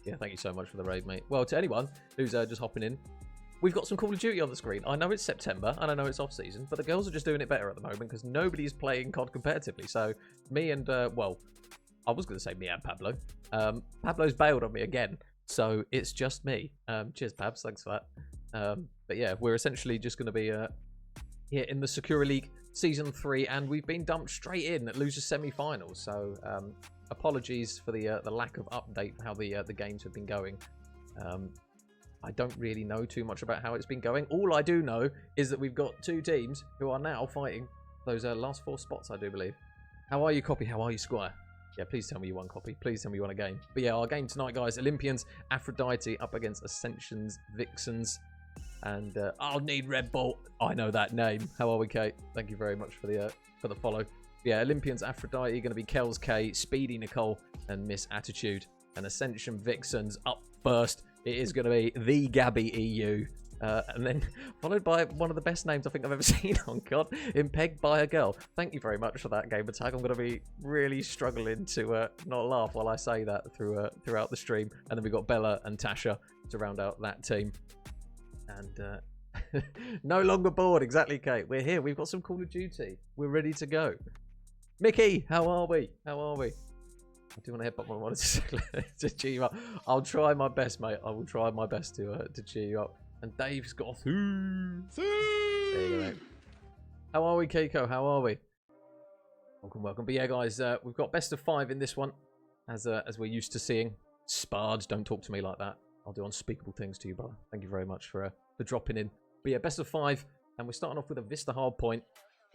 Yeah, thank you so much for the raid, mate. Well, to anyone who's just hopping in, we've got some Call of Duty on the screen. I know it's September, and I know it's off-season, but the girls are just doing it better at the moment because nobody's playing COD competitively. So me and, well, I was going to say me and Pablo. Pablo's bailed on me again, so it's just me. Cheers, Pabs. Thanks for that. But yeah, we're essentially just going to be here in the Sakura League Season 3, and we've been dumped straight in at losers semi-finals. So apologies for the lack of update for how the games have been going. I don't really know too much about how it's been going. All I do know is that we've got two teams who are now fighting those last 4 spots, I do believe. How are you, Copy? How are you, Squire? Yeah, please tell me you won, Copy. Please tell me you won a game. But yeah, our game tonight, guys, Olympians, Aphrodite up against Ascension's Vixens. And I'll need Red Bull. I know that name. How are we, Kate? Thank you very much for the follow. Yeah, Olympians, Aphrodite, going to be Kellz K, Speedynicole, and MissAttitude. And Ascension Vixens up first. It is going to be the Gabby EU. And then followed by one of the best names I think I've ever seen on COD in Peggedbyagirl. Thank you very much for that game attack. I'm going to be really struggling to not laugh while I say that throughout the stream. And then we've got Bella and Tasha to round out that team. And no longer bored. Exactly, Kate. We're here. We've got some Call of Duty. We're ready to go. Mickey, how are we? How are we? I do want to headbutt my monitor to cheer you up. I'll try my best, mate. I will try my best to cheer you up. And Dave's got a there you go, mate. How are we, Keiko? How are we? Welcome, welcome. But yeah, guys, we've got best of 5 in this one, as we're used to seeing. Sparge, don't talk to me like that. I'll do unspeakable things to you, brother. Thank you very much for dropping in. But yeah, best of 5, and we're starting off with a Vista hardpoint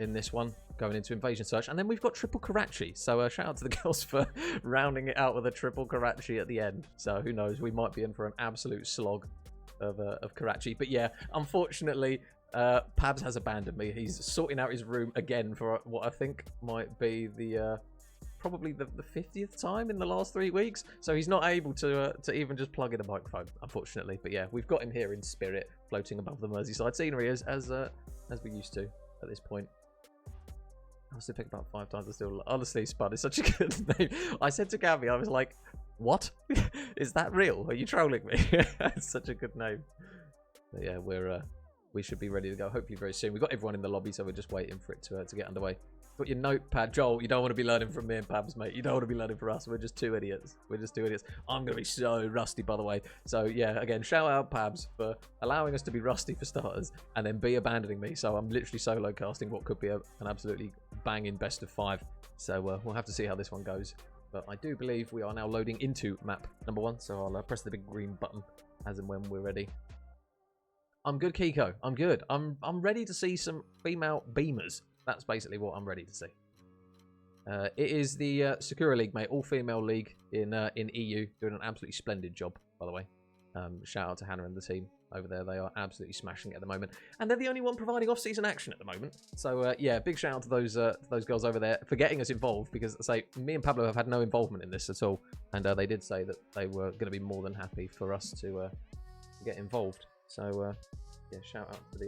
in this one, going into Invasion Search, and then we've got triple Karachi. So shout out to the girls for rounding it out with a triple Karachi at the end. So who knows, we might be in for an absolute slog of Karachi. But yeah, unfortunately, Pabs has abandoned me. He's sorting out his room again for what I think might be the probably the 50th time in the last 3 weeks. So he's not able to even just plug in a microphone, unfortunately. But yeah, we've got him here in spirit, floating above the Merseyside scenery as we used to at this point. I must have picked about 5 times. I still, honestly, Spud is such a good name. I said to Gabby, I was like, "What? Is that real? Are you trolling me?" It's such a good name. But yeah, we should be ready to go hopefully very soon. We've got everyone in the lobby, so we're just waiting for it to get underway. Got your notepad, Joel. You don't want to be learning from me and Pabs, mate. You don't want to be learning from us. We're just 2 idiots. We're just 2 idiots. I'm going to be so rusty, by the way. So, yeah, again, shout out Pabs for allowing us to be rusty for starters and then B, abandoning me. So I'm literally solo casting what could be an absolutely banging best of 5. So we'll have to see how this one goes. But I do believe we are now loading into map number 1. So I'll press the big green button as and when we're ready. I'm good, Kiko. I'm good. I'm ready to see some female beamers. That's basically what I'm ready to see. It is the Sakura League, mate. All-female league in EU. Doing an absolutely splendid job, by the way. Shout out to Hannah and the team over there. They are absolutely smashing it at the moment. And they're the only one providing off-season action at the moment. So, yeah, big shout out to those girls over there for getting us involved. Because, say, me and Pablo have had no involvement in this at all. And they did say that they were going to be more than happy for us to get involved. So, yeah, shout out to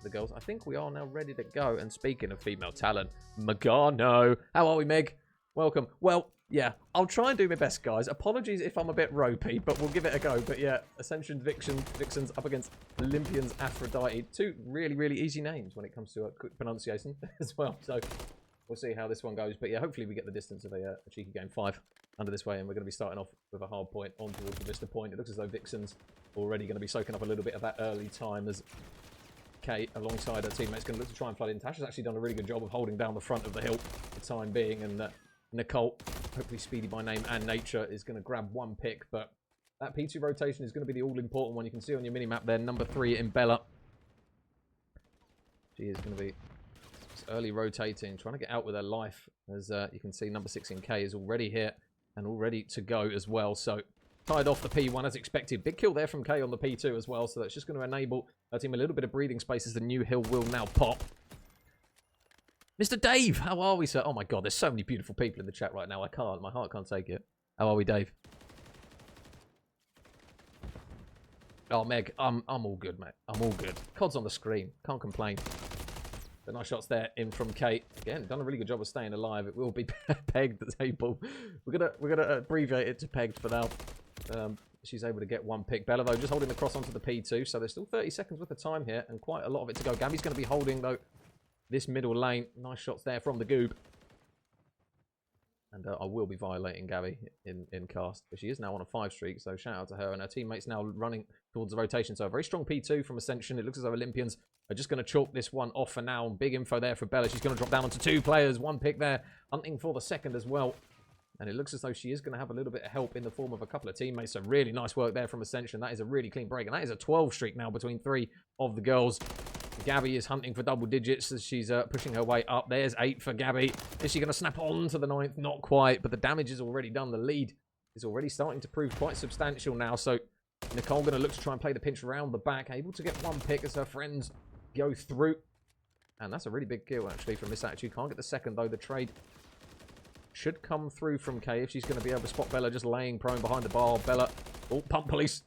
the girls. I think we are now ready to go. And speaking of female talent, Megano. How are we, Meg? Welcome. Well, yeah, I'll try and do my best, guys. Apologies if I'm a bit ropey, but we'll give it a go. But yeah, Ascension Vixens up against Olympians Aphrodite. 2 really, really easy names when it comes to quick pronunciation as well. So we'll see how this one goes. But yeah, hopefully we get the distance of a cheeky game 5 under this way. And we're going to be starting off with a hard point on towards the Vista point. It looks as though Vixens already going to be soaking up a little bit of that early time as Kate, alongside her teammates, going to look to try and flood in. Tash has actually done a really good job of holding down the front of the hill for the time being. And Nicole, hopefully speedy by name and nature, is going to grab 1 pick. But that P2 rotation is going to be the all-important one. You can see on your mini-map there, number 3 in Bella. She is going to be early rotating, trying to get out with her life. As you can see, number 6 in K is already here and all ready to go as well. So tied off the P1 as expected. Big kill there from K on the P2 as well. So that's just going to enable our team a little bit of breathing space as the new hill will now pop. Mr. Dave, how are we, sir? Oh my God, there's so many beautiful people in the chat right now. My heart can't take it. How are we, Dave? Oh, Meg, I'm all good, mate. I'm all good. COD's on the screen. Can't complain. The nice shots there in from Kate. Again, done a really good job of staying alive. It will be pegged the table. We're gonna abbreviate it to pegged for now. She's able to get 1 pick. Bella, though, just holding the cross onto the P2. So there's still 30 seconds worth of time here and quite a lot of it to go. Gabby's going to be holding, though, this middle lane. Nice shots there from the Goob. And I will be violating Gabby in cast. But she is now on a 5 streak, so shout out to her. And her teammates now running towards the rotation. So a very strong P2 from Ascension. It looks as though Olympians are just going to chalk this one off for now. Big info there for Bella. She's going to drop down onto 2 players. 1 pick there. Hunting for the second as well. And it looks as though she is going to have a little bit of help in the form of a couple of teammates. So really nice work there from Ascension. That is a really clean break. And that is a 12 streak now between 3 of the girls. Gabby is hunting for double digits as she's pushing her way up. There's 8 for Gabby. Is she going to snap on to the 9th? Not quite, but the damage is already done. The lead is already starting to prove quite substantial now. So Nicole going to look to try and play the pinch around the back. Able to get 1 pick as her friends go through. And that's a really big kill, actually, from MissAttitude. Can't get the second, though. The trade should come through from K if she's going to be able to spot Bella just laying prone behind the bar. Bella, oh, pump police.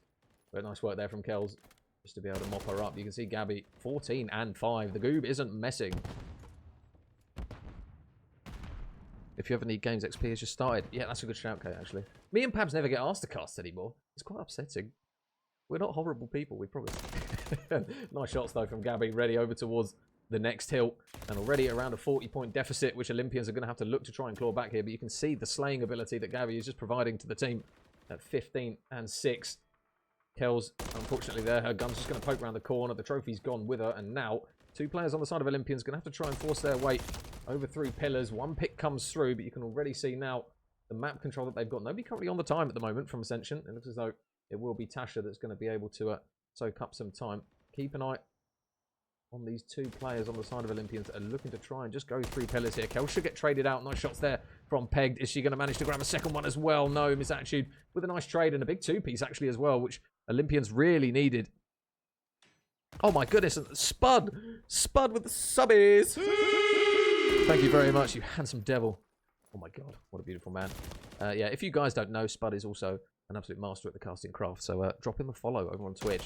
Very nice work there from Kells just to be able to mop her up. You can see Gabby, 14 and 5. The Goob isn't messing. If you ever need games, XP has just started. Yeah, that's a good shout, Kate, actually. Me and Pabs never get asked to cast anymore. It's quite upsetting. We're not horrible people, we promise. Nice shots, though, from Gabby. Ready over towards the next hill. And already around a 40-point deficit, which Olympians are going to have to look to try and claw back here. But you can see the slaying ability that Gabby is just providing to the team at 15 and 6. Kells, unfortunately there, her gun's just going to poke around the corner. The trophy's gone with her. And now, 2 players on the side of Olympians going to have to try and force their way over 3 pillars. 1 pick comes through, but you can already see now the map control that they've got. Nobody currently on the time at the moment from Ascension. It looks as though it will be Tashueu that's going to be able to soak up some time. Keep an eye on these 2 players on the side of Olympians that are looking to try and just go 3 pillars here. Kellz should get traded out. Nice shots there from Pegged. Is she going to manage to grab a second one as well? No, MissAttitude with a nice trade and a big 2-piece actually as well, which Olympians really needed. Oh my goodness, and Spud with the subbies. Thank you very much, you handsome devil. Oh my god, what a beautiful man. Yeah, if you guys don't know, Spud is also an absolute master at the casting craft, so drop him a follow over on Twitch.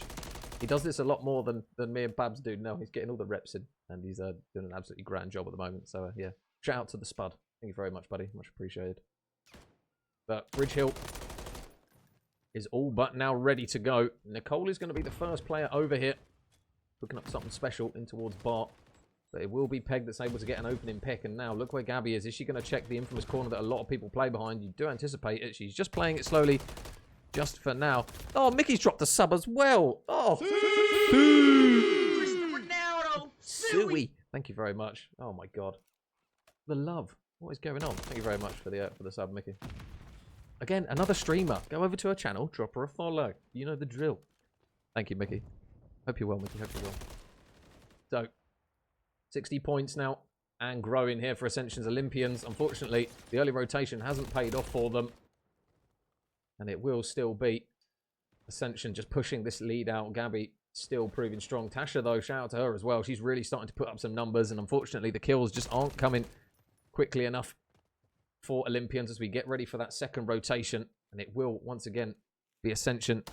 He does this a lot more than me and Babs do now. He's getting all the reps in, and he's doing an absolutely grand job at the moment. So, yeah, shout out to the Spud. Thank you very much, buddy. Much appreciated. But Bridge Hill is all but now ready to go. Nicole is going to be the first player over here, looking up something special in towards Bart. But it will be Peg that's able to get an opening pick. And now, look where Gabby is. Is she going to check the infamous corner that a lot of people play behind? You do anticipate it. She's just playing it slowly. Just for now. Oh, Mickey's dropped a sub as well. Oh. Suey. Thank you very much. Oh my god. The love. What is going on? Thank you very much for the sub, Mickey. Again, another streamer. Go over to her channel, drop her a follow. You know the drill. Thank you, Mickey. Hope you're well, Mickey. Hope you're well. So, 60 points now. And growing here for Ascension's Olympians. Unfortunately, the early rotation hasn't paid off for them. And it will still be Ascension just pushing this lead out. Gabby still proving strong. Tashueu, though, shout out to her as well. She's really starting to put up some numbers. And unfortunately, the kills just aren't coming quickly enough for Olympians as we get ready for that second rotation. And it will, once again, be Ascension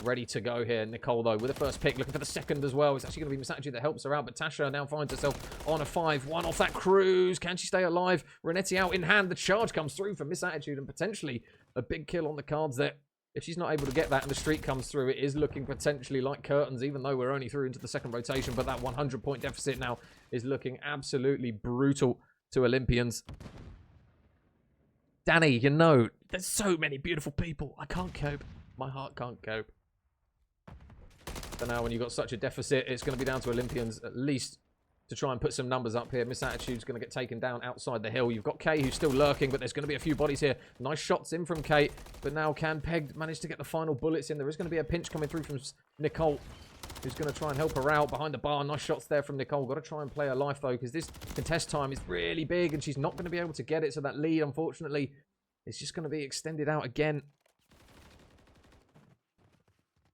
ready to go here. Nicole, though, with the first pick, looking for the second as well. It's actually going to be MissAttitude that helps her out. But Tashueu now finds herself on a 5-1 off that cruise. Can she stay alive? Renetti out in hand. The charge comes through for MissAttitude and potentially a big kill on the cards there. If she's not able to get that and the streak comes through, it is looking potentially like curtains, even though we're only through into the second rotation. But that 100-point deficit now is looking absolutely brutal to Olympians. Danny, you know, there's so many beautiful people. I can't cope. My heart can't cope. So now when you've got such a deficit, it's going to be down to Olympians at least to try and put some numbers up here. MissAttitude's going to get taken down outside the hill. You've got Kay who's still lurking, but there's going to be a few bodies here. Nice shots in from Kay, but now can Peg manage to get the final bullets in? There is going to be a pinch coming through from Nicole, who's going to try and help her out behind the bar. Nice shots there from Nicole. Got to try and play her life, though, because this contest time is really big, and she's not going to be able to get it. So that lead, unfortunately, is just going to be extended out again.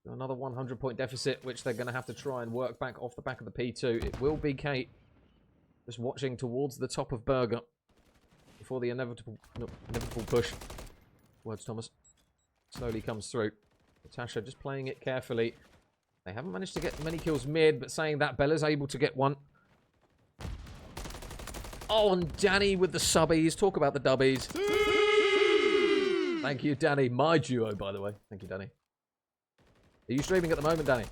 Another 100-point deficit, which they're going to have to try and work back off the back of the P2. It will be Kate just watching towards the top of Burger before the inevitable push. Words, Thomas. Slowly comes through. Tashueu just playing it carefully. They haven't managed to get many kills mid, but saying that, Bella's able to get one. Oh, and Danny with the subbies. Talk about the dubbies. Thank you, Danny. My duo, by the way. Thank you, Danny. Are you streaming at the moment, Danny?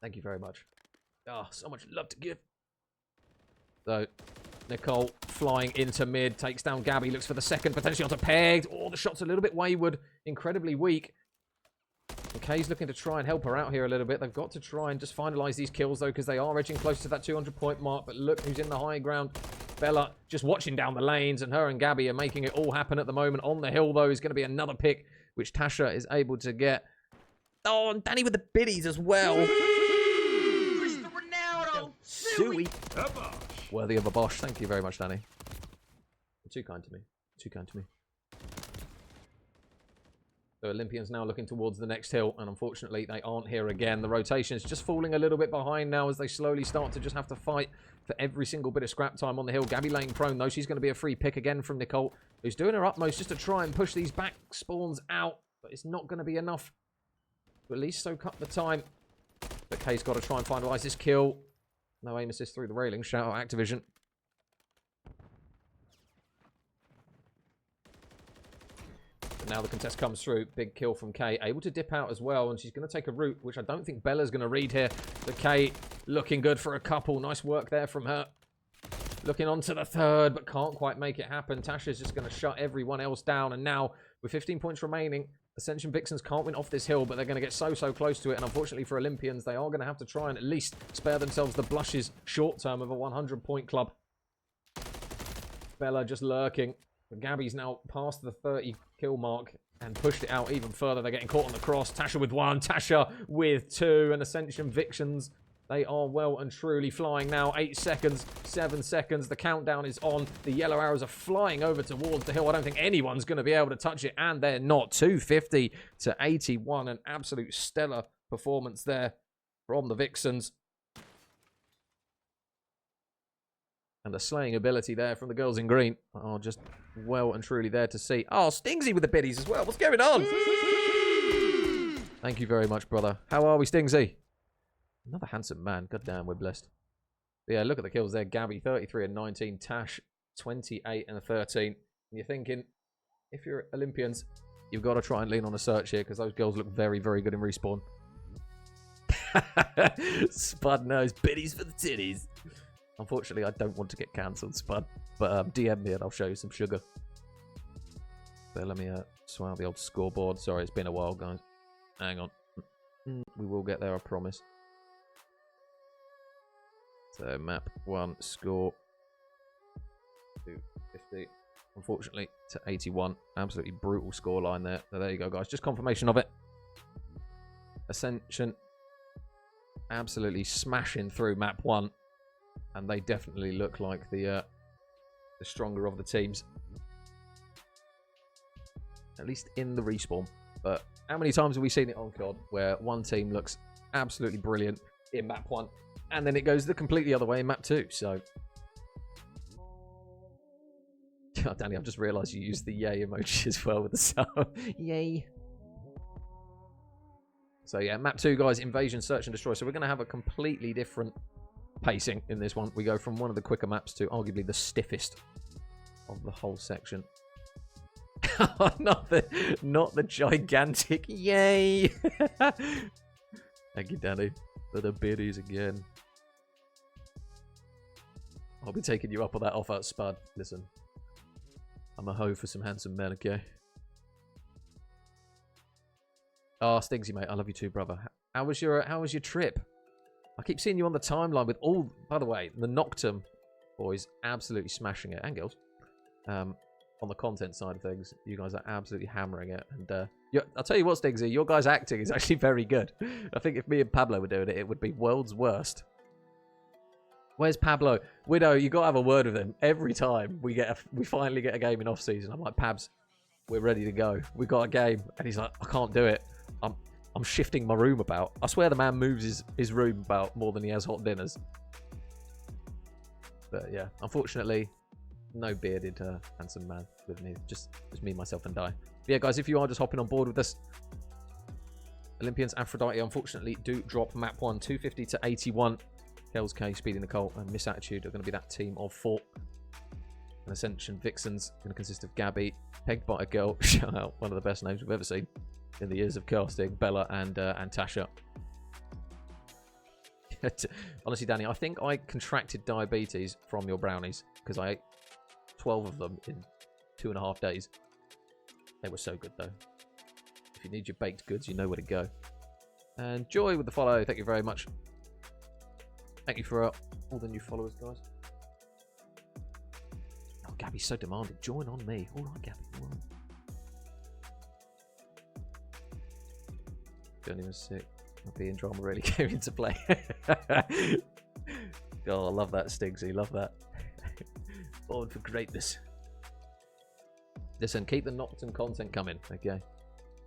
Thank you very much. Oh, so much love to give. So, Nicole flying into mid, takes down Gabby, looks for the second, potentially onto Pegged. Oh, the shot's a little bit wayward, incredibly weak. And Kay's looking to try and help her out here a little bit. They've got to try and just finalize these kills, though, because they are edging close to that 200-point mark. But look who's in the high ground. Bella just watching down the lanes, and her and Gabby are making it all happen at the moment. On the hill, though, is going to be another pick, which Tashueu is able to get. Oh, and Danny with the biddies as well. Mr. Ronaldo. Suey. Worthy of a Bosch. Thank you very much, Danny. You're too kind to me. Too kind to me. So Olympians now looking towards the next hill, and unfortunately they aren't here again. The rotation is just falling a little bit behind now as they slowly start to just have to fight for every single bit of scrap time on the hill. Gabby laying prone, though. She's going to be a free pick again from Nicole, who's doing her utmost just to try and push these back spawns out, but it's not going to be enough to at least soak up the time. But Kay's got to try and finalize this kill. No aim assist through the railing. Shout out Activision. But now the contest comes through. Big kill from Kay. Able to dip out as well. And she's going to take a route, which I don't think Bella's going to read here. But Kay Looking good for a couple. Nice work there from her. Looking on to the third, but can't quite make it happen. Tashueu's just going to shut everyone else down. And now, with 15 points remaining, Ascension Vixens can't win off this hill, but they're going to get so close to it. And unfortunately for Olympians, they are going to have to try and at least spare themselves the blushes short term of a 100-point club. Bella just lurking. But Gabby's now past the 30 kill mark and pushed it out even further. They're getting caught on the cross. Tashueu with 1, Tasha with 2, and Ascension Vixens, they are well and truly flying now. 8 seconds, 7 seconds. The countdown is on. The yellow arrows are flying over towards the hill. I don't think anyone's going to be able to touch it, and they're not. 250 to 81. An absolute stellar performance there from the Vixens. And the slaying ability there from the girls in green are just well and truly there to see. Oh, Stingsy with the biddies as well. What's going on? Thank you very much, brother. How are we, Stingsy? Another handsome man. God damn, we're blessed. But yeah, look at the kills there. Gabby, 33 and 19. Tash, 28 and 13. And you're thinking, if you're Olympians, you've got to try and lean on a search here because those girls look very, very good in respawn. Spud knows. Biddies for the titties. Unfortunately, I don't want to get cancelled, Spud. But DM me and I'll show you some sugar. So let me swallow the old scoreboard. Sorry, it's been a while, guys. Hang on. We will get there, I promise. So, map 1, score 250. Unfortunately, to 81. Absolutely brutal scoreline there. So, there you go, guys. Just confirmation of it. Ascension absolutely smashing through map 1. And they definitely look like the stronger of the teams. At least in the respawn. But how many times have we seen it on COD where one team looks absolutely brilliant in map 1 and then it goes the completely other way in map 2? So, oh, Danny, I've just realised you used the yay emoji as well with the sub. Yay. So yeah, map 2, guys, invasion, search and destroy. So we're going to have a completely different pacing in this one. We go from one of the quicker maps to arguably the stiffest of the whole section. not the gigantic yay. Thank you, Danny, for the biddies again. I'll be taking you up on that offer, Spud. Listen, I'm a hoe for some handsome men, okay? Oh, Stingsy, mate, I love you too, brother. How was your trip? I keep seeing you on the timeline with all... By the way, the Noctum boys absolutely smashing it. And girls. On the content side of things, you guys are absolutely hammering it. And I'll tell you what, Stingsy, your guys' acting is actually very good. I think if me and Pablo were doing it, it would be world's worst. Where's Pablo? Widow, you got to have a word with him. Every time we finally get a game in off-season, I'm like, Pabs, we're ready to go. We got a game. And he's like, I can't do it. I'm shifting my room about. I swear the man moves his room about more than he has hot dinners. But yeah, unfortunately, no bearded handsome man with me. Just me, myself, and I. But yeah, guys, if you are just hopping on board with us, Olympians Aphrodite unfortunately do drop map 1, 250 to 81. Kellz, K, Speedynicole, and MissAttitude are going to be that team of 4. And Ascension Vixens going to consist of Gabby, Peggedbyagirl, shout out, one of the best names we've ever seen in the years of casting, Bella and Tasha. Honestly, Danny, I think I contracted diabetes from your brownies because I ate 12 of them in 2.5 days. They were so good, though. If you need your baked goods, you know where to go. And Joy with the follow, thank you very much. Thank you for all the new followers, guys. Oh, Gabby's so demanding. Join on me. All right, Gabby. All right. Johnny was sick. Being drama really came into play. Oh, I love that, Stigsy. Love that. Born for greatness. Listen, keep the Nocturne content coming, okay?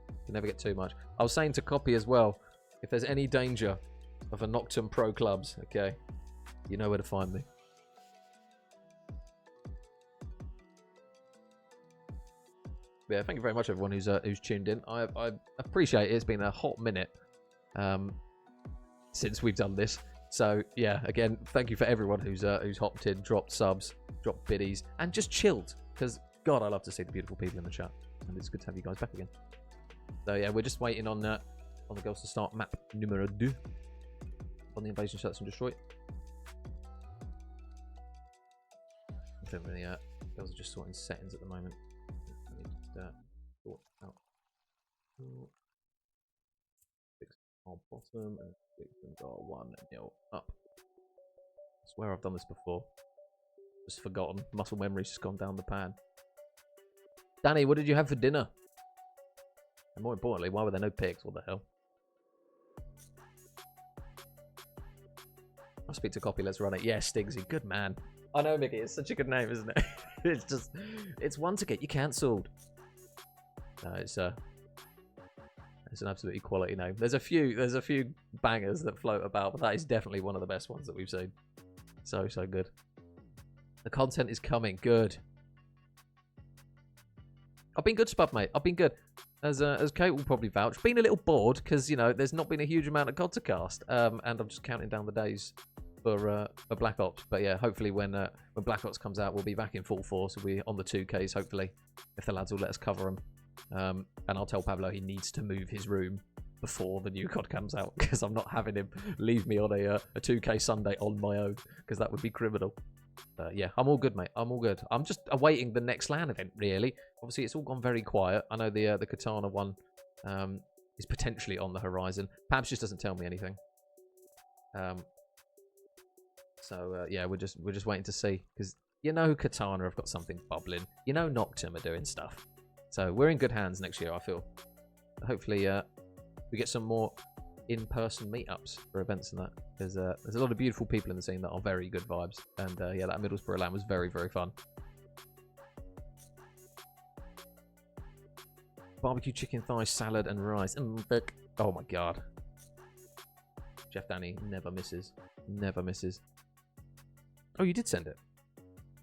You never get too much. I was saying to Copy as well, if there's any danger of a Nocturne Pro Clubs, okay, you know where to find me. Yeah, thank you very much, everyone who's tuned in. I appreciate it. It's been a hot minute since we've done this. So yeah, again, thank you for everyone who's hopped in, dropped subs, dropped biddies, and just chilled. Because God, I love to see the beautiful people in the chat, and it's good to have you guys back again. So yeah, we're just waiting on the girls to start map numero 2. on the invasion search and destroy. I don't really, girls are just sorting settings at the moment. I need to sort out. Vixens are bottom and Vixens are 1-0 up. I swear I've done this before. Just forgotten. Muscle memory's just gone down the pan. Danny, what did you have for dinner? And more importantly, why were there no pigs? What the hell? I'll speak to Copy, let's run it. Yeah, Stigsy, good man. I know, Mickey, it's such a good name, isn't it? It's just, it's one to get you cancelled. No, it's an absolutely quality name. There's a few bangers that float about, but that is definitely one of the best ones that we've seen. So good. The content is coming. Good. I've been good, Spud, mate. I've been good. As Kate will probably vouch. Been a little bored because, you know, there's not been a huge amount of COD to cast. And I'm just counting down the days for Black Ops. But yeah, hopefully when Black Ops comes out, we'll be back in full force. We'll be on the 2Ks, hopefully, if the lads will let us cover them. And I'll tell Pablo he needs to move his room before the new COD comes out, because I'm not having him leave me on a 2K Sunday on my own, because that would be criminal. Yeah, I'm all good, mate. I'm all good. I'm just awaiting the next LAN event, really. Obviously, it's all gone very quiet. I know the Katana one is potentially on the horizon. Pabs just doesn't tell me anything. Yeah, we're just waiting to see, because you know Katana have got something bubbling. You know Noctum are doing stuff. So we're in good hands next year, I feel. Hopefully, we get some more in-person meetups for events and that. There's a lot of beautiful people in the scene that are very good vibes. And yeah, that Middlesbrough LAN was very, very fun. Barbecue chicken thighs, salad and rice. Oh my god. Chef Danny never misses. Never misses. Oh, you did send it.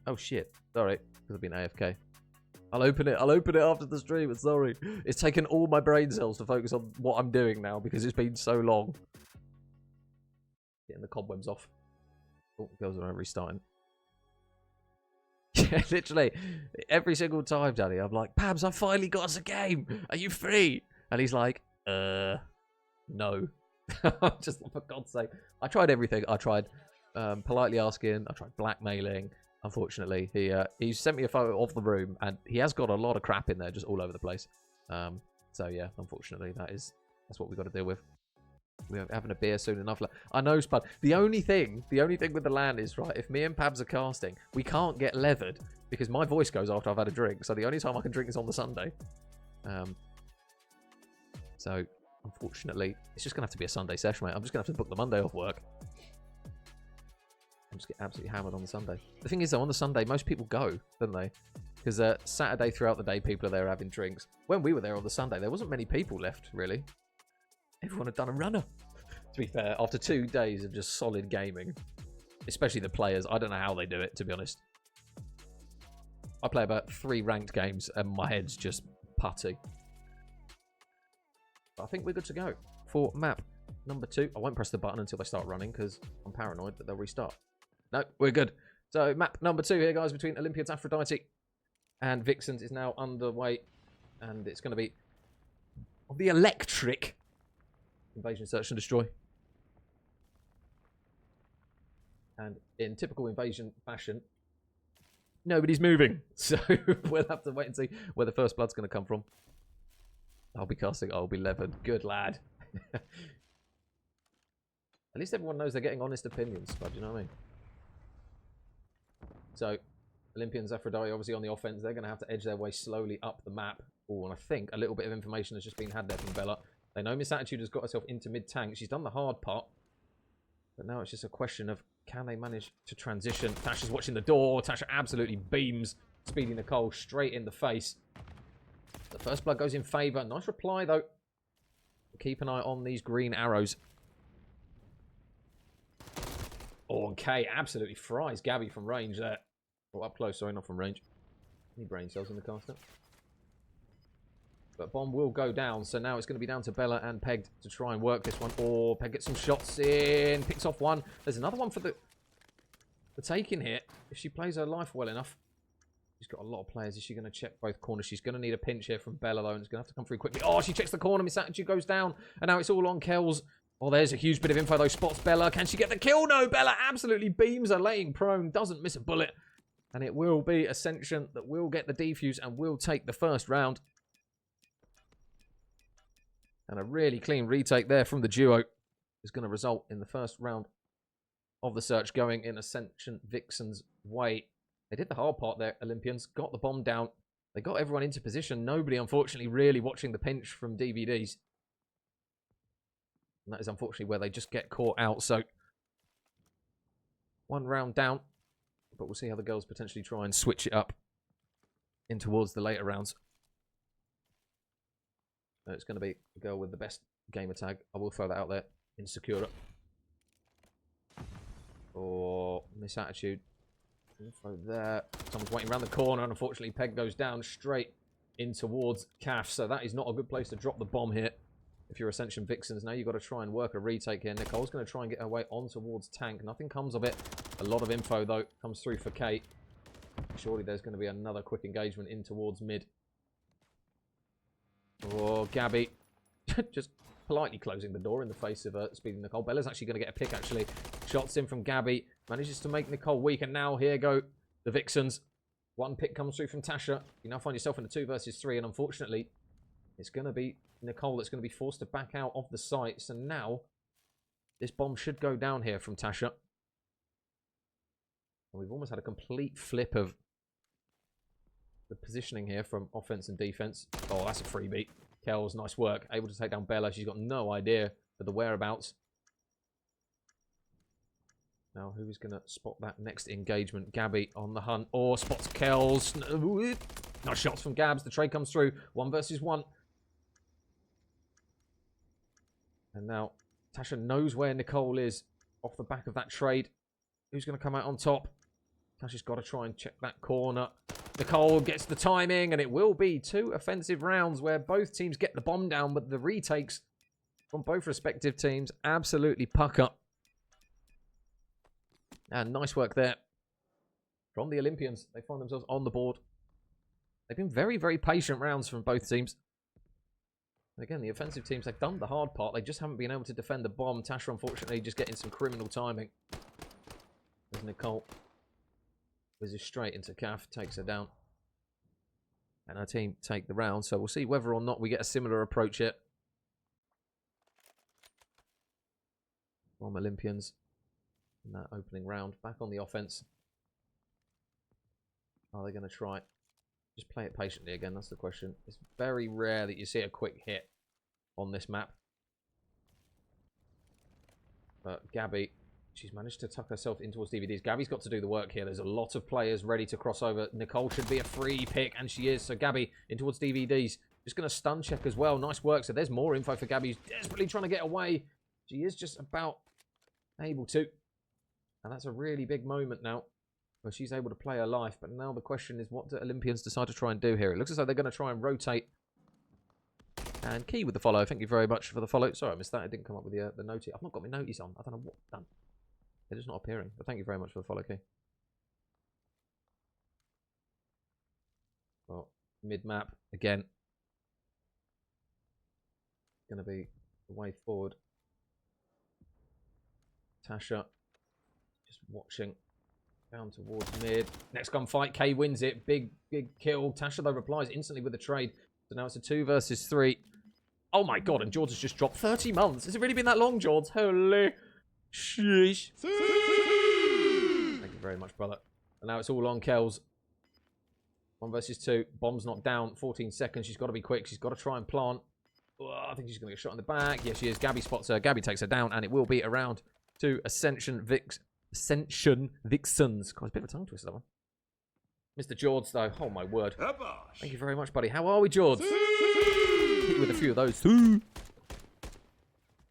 Oh shit. Sorry, because I've been AFK. I'll open it after the stream. Sorry. It's taken all my brain cells to focus on what I'm doing now because it's been so long. Getting the cobwebs off. Oh, girls are restarting. Yeah, literally. Every single time, Daddy, I'm like, Pabs, I finally got us a game. Are you free? And he's like, no. Just for God's sake. I tried everything. I tried politely asking. I tried blackmailing. Unfortunately, he sent me a photo of the room, and he has got a lot of crap in there, just all over the place. So yeah, unfortunately, that's what we've got to deal with. We're having a beer soon enough. I know, Spud. The only thing with the LAN is, right, if me and Pabs are casting, we can't get levered because my voice goes after I've had a drink. So the only time I can drink is on the Sunday. So unfortunately, it's just gonna have to be a Sunday session, mate. I'm just gonna have to book the Monday off work. I'm just get absolutely hammered on the Sunday. The thing is, though, on the Sunday, most people go, don't they? Because Saturday throughout the day, people are there having drinks. When we were there on the Sunday, there wasn't many people left, really. Everyone had done a runner. To be fair, after 2 days of just solid gaming, especially the players, I don't know how they do it, to be honest. I play about 3 ranked games, and my head's just putty. But I think we're good to go for map number 2. I won't press the button until they start running, because I'm paranoid that they'll restart. No, we're good. So map number 2 here, guys, between Olympians, Aphrodite, and Vixens is now underway. And it's going to be the electric invasion, search and destroy. And in typical invasion fashion, nobody's moving. So we'll have to wait and see where the first blood's going to come from. I'll be casting, I'll be levered. Good lad. At least everyone knows they're getting honest opinions, but you know what I mean? So, Olympians, Aphrodite, obviously on the offense, they're going to have to edge their way slowly up the map. Oh, and I think a little bit of information has just been had there from Bella. They know MissAttitude has got herself into mid-tank. She's done the hard part. But now it's just a question of, can they manage to transition? Tasha's watching the door. Tasha absolutely beams Speedynicole straight in the face. The first blood goes in favour. Nice reply, though. Keep an eye on these green arrows. Oh, and K absolutely fries Gabby from range there. Or up close, sorry, not from range. Any brain cells in the caster. But bomb will go down, so now it's going to be down to Bella and Peg to try and work this one. Oh, Peg gets some shots in, picks off one. There's another one for the taking here. If she plays her life well enough. She's got a lot of players. Is she going to check both corners? She's going to need a pinch here from Bella, though, and it's going to have to come through quickly. Oh, she checks the corner. MissAttitude goes down, and now it's all on Kells. Oh, there's a huge bit of info, though. Spots Bella. Can she get the kill? No, Bella absolutely beams her, laying prone. Doesn't miss a bullet. And it will be Ascension that will get the defuse and will take the first round. And a really clean retake there from the duo is going to result in the first round of the search going in Ascension Vixens' way. They did the hard part there, Olympians. Got the bomb down. They got everyone into position. Nobody, unfortunately, really watching the pinch from DVDs. And that is unfortunately where they just get caught out. So, one round down. But we'll see how the girls potentially try and switch it up in towards the later rounds. It's going to be the girl with the best gamer tag. I will throw that out there. In Sakura. Or MissAttitude. Info there. Someone's waiting around the corner. And unfortunately, Peg goes down straight in towards Calf. So that is not a good place to drop the bomb here. If you're Ascension Vixens, now you've got to try and work a retake here. Nicole's going to try and get her way on towards Tank. Nothing comes of it. A lot of info, though, comes through for Kate. Surely there's going to be another quick engagement in towards mid. Or Gabby. Just politely closing the door in the face of Speedynicole. Bella's actually going to get a pick, actually. Shots in from Gabby. Manages to make Nicole weak. And now here go the Vixens. One pick comes through from Tasha. You now find yourself in a 2 versus 3. And unfortunately, it's going to be Nicole that's going to be forced to back out of the site. So now, this bomb should go down here from Tasha. And we've almost had a complete flip of the positioning here from offense and defense. Oh, that's a freebie. Kells, nice work. Able to take down Bella. She's got no idea of the whereabouts. Now, who's going to spot that next engagement? Gabby on the hunt. Or spots Kells. Nice shots from Gabs. The trade comes through. 1 versus 1. And now, Tasha knows where Nicole is off the back of that trade. Who's going to come out on top? Tasha's got to try and check that corner. Nicole gets the timing, and it will be 2 offensive rounds where both teams get the bomb down, but the retakes from both respective teams absolutely puck up. And nice work there from the Olympians. They find themselves on the board. They've been very, very patient rounds from both teams. Again, the offensive teams, they've done the hard part. They just haven't been able to defend the bomb. Tasha, unfortunately, just getting some criminal timing. There's Nicole. Whizzes straight into Calf, takes her down. And her team take the round. So we'll see whether or not we get a similar approach here. From Olympians in that opening round. Back on the offense. Are they going to try? Just play it patiently again, that's the question. It's very rare that you see a quick hit on this map. But Gabby, she's managed to tuck herself in towards DVDs. Gabby's got to do the work here. There's a lot of players ready to cross over. Nicole should be a free pick, and she is. So Gabby in towards DVDs. Just going to stun check as well. Nice work. So there's more info for Gabby, who's desperately trying to get away. She is just about able to. And that's a really big moment now, where she's able to play her life. But now the question is, what do Olympians decide to try and do here? It looks as though they're going to try and rotate. And Key with the follow. Thank you very much for the follow. Sorry, I missed that. I didn't come up with the notice. I've not got my notice on. I don't know what I've done. It is not appearing. But thank you very much for the follow, Key. Well, mid-map again. Going to be the way forward. Tasha just watching. Down towards mid. Next gunfight. Kay wins it. Big kill. Tasha, though, replies instantly with a trade. So now it's a 2 versus 3. Oh, my God. And George has just dropped 30 months. Has it really been that long, George? Holy sheesh. Thank you very much, brother. And now it's all on Kells. 1 versus 2. Bomb's not down. 14 seconds. She's got to be quick. She's got to try and plant. Oh, I think she's going to get shot in the back. Yes, she is. Gabby spots her. Gabby takes her down. And it will be around to Ascension Vixens. God, it's a bit of a tongue twister, that one. Mr. George, though. Oh, my word. Thank you very much, buddy. How are we, George? Hit you with a few of those.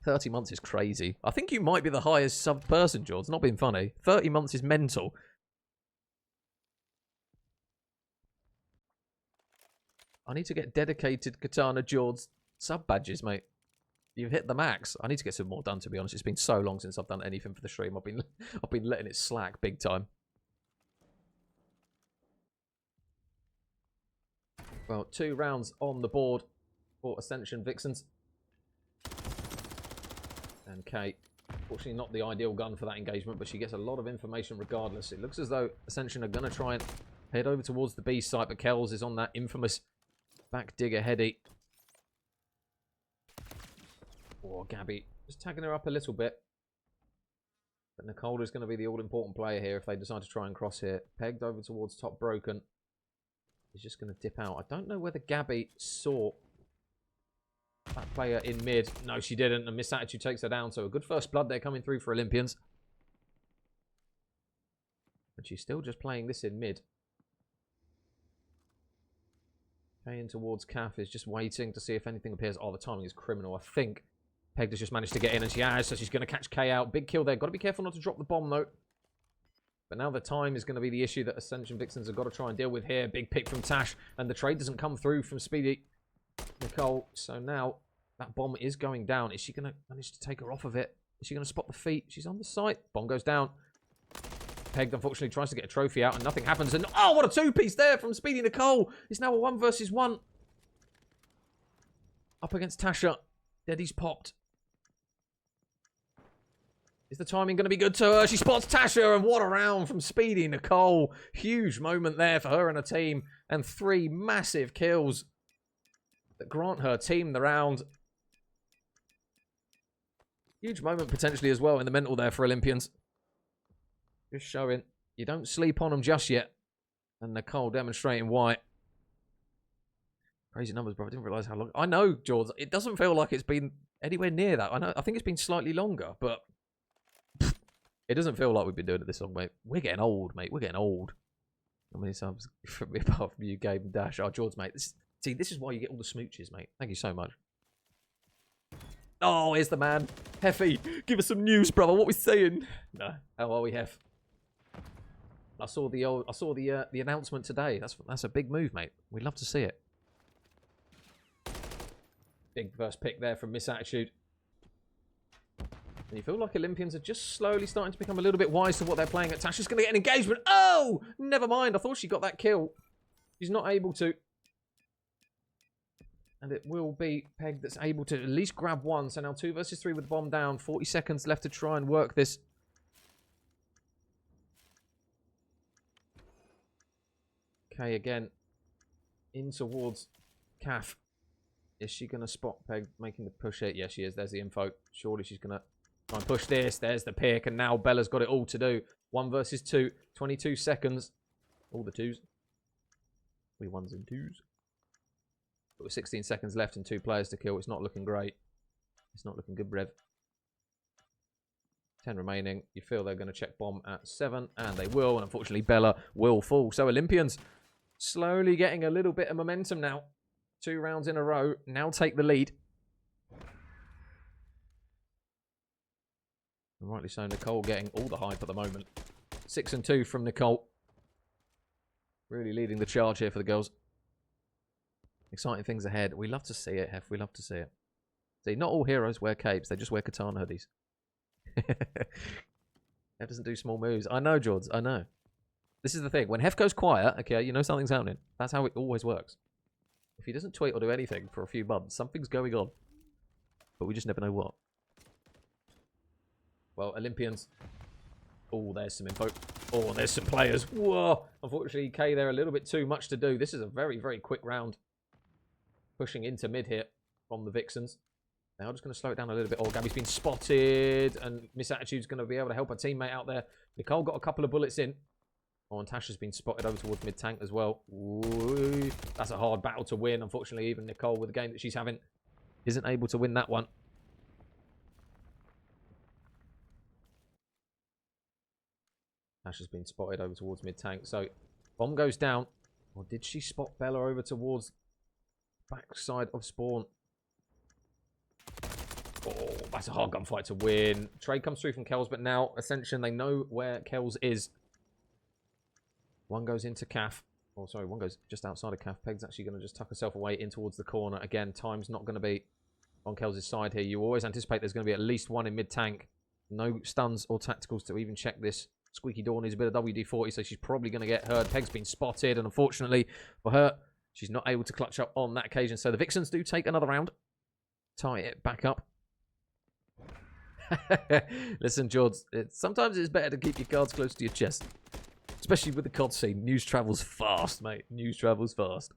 30 months is crazy. I think you might be the highest sub person, George. Not being funny. 30 months is mental. I need to get dedicated Katana George sub badges, mate. You've hit the max. I need to get some more done, to be honest. It's been so long since I've done anything for the stream. I've been letting it slack big time. Well, 2 rounds on the board for Ascension Vixens. And Kate, fortunately not the ideal gun for that engagement, but she gets a lot of information regardless. It looks as though Ascension are going to try and head over towards the B site, but Kells is on that infamous back digger heady. Oh, Gabby just tagging her up a little bit. But Nicole is going to be the all-important player here if they decide to try and cross here. Pegged over towards top broken. He's just going to dip out. I don't know whether Gabby saw that player in mid. No, she didn't. And MissAttitude takes her down. So a good first blood there coming through for Olympians. But she's still just playing this in mid. Paying towards Calf is just waiting to see if anything appears. Oh, the timing is criminal. I think Pegged has just managed to get in, and she has, so she's going to catch K out. Big kill there. Got to be careful not to drop the bomb, though. But now the time is going to be the issue that Ascension Vixens have got to try and deal with here. Big pick from Tash, and the trade doesn't come through from Speedynicole. So now that bomb is going down. Is she going to manage to take her off of it? Is she going to spot the feet? She's on the site. Bomb goes down. Pegged, unfortunately, tries to get a trophy out, and nothing happens. And oh, what a two-piece there from Speedynicole. It's now a 1 versus 1. Up against Tasha. Daddy's popped. Is the timing going to be good to her? She spots Tasha, and what a round from Speedynicole. Huge moment there for her and her team. And 3 massive kills that grant her team the round. Huge moment potentially as well in the mental there for Olympians. Just showing you don't sleep on them just yet. And Nicole demonstrating why. Crazy numbers, bro. I didn't realise how long. I know, George. It doesn't feel like it's been anywhere near that. I think it's been slightly longer, but it doesn't feel like we've been doing it this long, mate. We're getting old, mate. We're getting old. How many times from me apart from you, Gabe and Dash? Oh, George, mate. This is why you get all the smooches, mate. Thank you so much. Oh, here's the man. Heffy, give us some news, brother. What we saying? No. How are we, Heff? I saw the announcement today. That's a big move, mate. We'd love to see it. Big first pick there from MissAttitude. And you feel like Olympians are just slowly starting to become a little bit wise to what they're playing at. Tasha's going to get an engagement. Oh! Never mind. I thought she got that kill. She's not able to. And it will be Peg that's able to at least grab one. So now 2 versus 3 with the bomb down. 40 seconds left to try and work this. Okay, again. In towards Calf. Is she going to spot Peg making the push hit? Yeah, she is. There's the info. Surely she's going to try and push this. There's the pick. And now Bella's got it all to do. 1 versus 2. 22 seconds. All the 2s. 3 1s and 2s. But with 16 seconds left and 2 players to kill, it's not looking great. It's not looking good, Brev. 10 remaining. You feel they're going to check bomb at 7. And they will. And unfortunately, Bella will fall. So Olympians slowly getting a little bit of momentum now. 2 rounds in a row. Now take the lead. And rightly so, Nicole getting all the hype at the moment. 6 and 2 from Nicole. Really leading the charge here for the girls. Exciting things ahead. We love to see it, Hef. We love to see it. See, not all heroes wear capes. They just wear katana hoodies. Hef doesn't do small moves. I know, George. I know. This is the thing. When Hef goes quiet, okay, you know something's happening. That's how it always works. If he doesn't tweet or do anything for a few months, something's going on. But we just never know what. Well, Olympians. Oh, there's some info. Oh, there's some players. Whoa. Unfortunately, K there a little bit too much to do. This is a very, very quick round. Pushing into mid here from the Vixens. Now just going to slow it down a little bit. Oh, Gabby's been spotted. And MissAttitude's going to be able to help her teammate out there. Nicole got a couple of bullets in. Oh, and Tasha's been spotted over towards mid-tank as well. Ooh, that's a hard battle to win. Unfortunately, even Nicole, with the game that she's having, isn't able to win that one. Tasha's been spotted over towards mid-tank. So, bomb goes down. Or did she spot Bella over towards backside of spawn? Oh, that's a hard gunfight to win. Trade comes through from Kells, but now, Ascension, they know where Kells is. One goes into Calf. Oh, sorry, one goes just outside of Calf. Peg's actually going to just tuck herself away in towards the corner. Again, time's not going to be on Kellz' side here. You always anticipate there's going to be at least one in mid-tank. No stuns or tacticals to even check this. Squeaky Door needs a bit of WD-40, so she's probably going to get hurt. Peg's been spotted, and unfortunately for her, she's not able to clutch up on that occasion. So the Vixens do take another round. Tie it back up. Listen, George, sometimes it's better to keep your cards close to your chest. Especially with the COD scene. News travels fast, mate. News travels fast.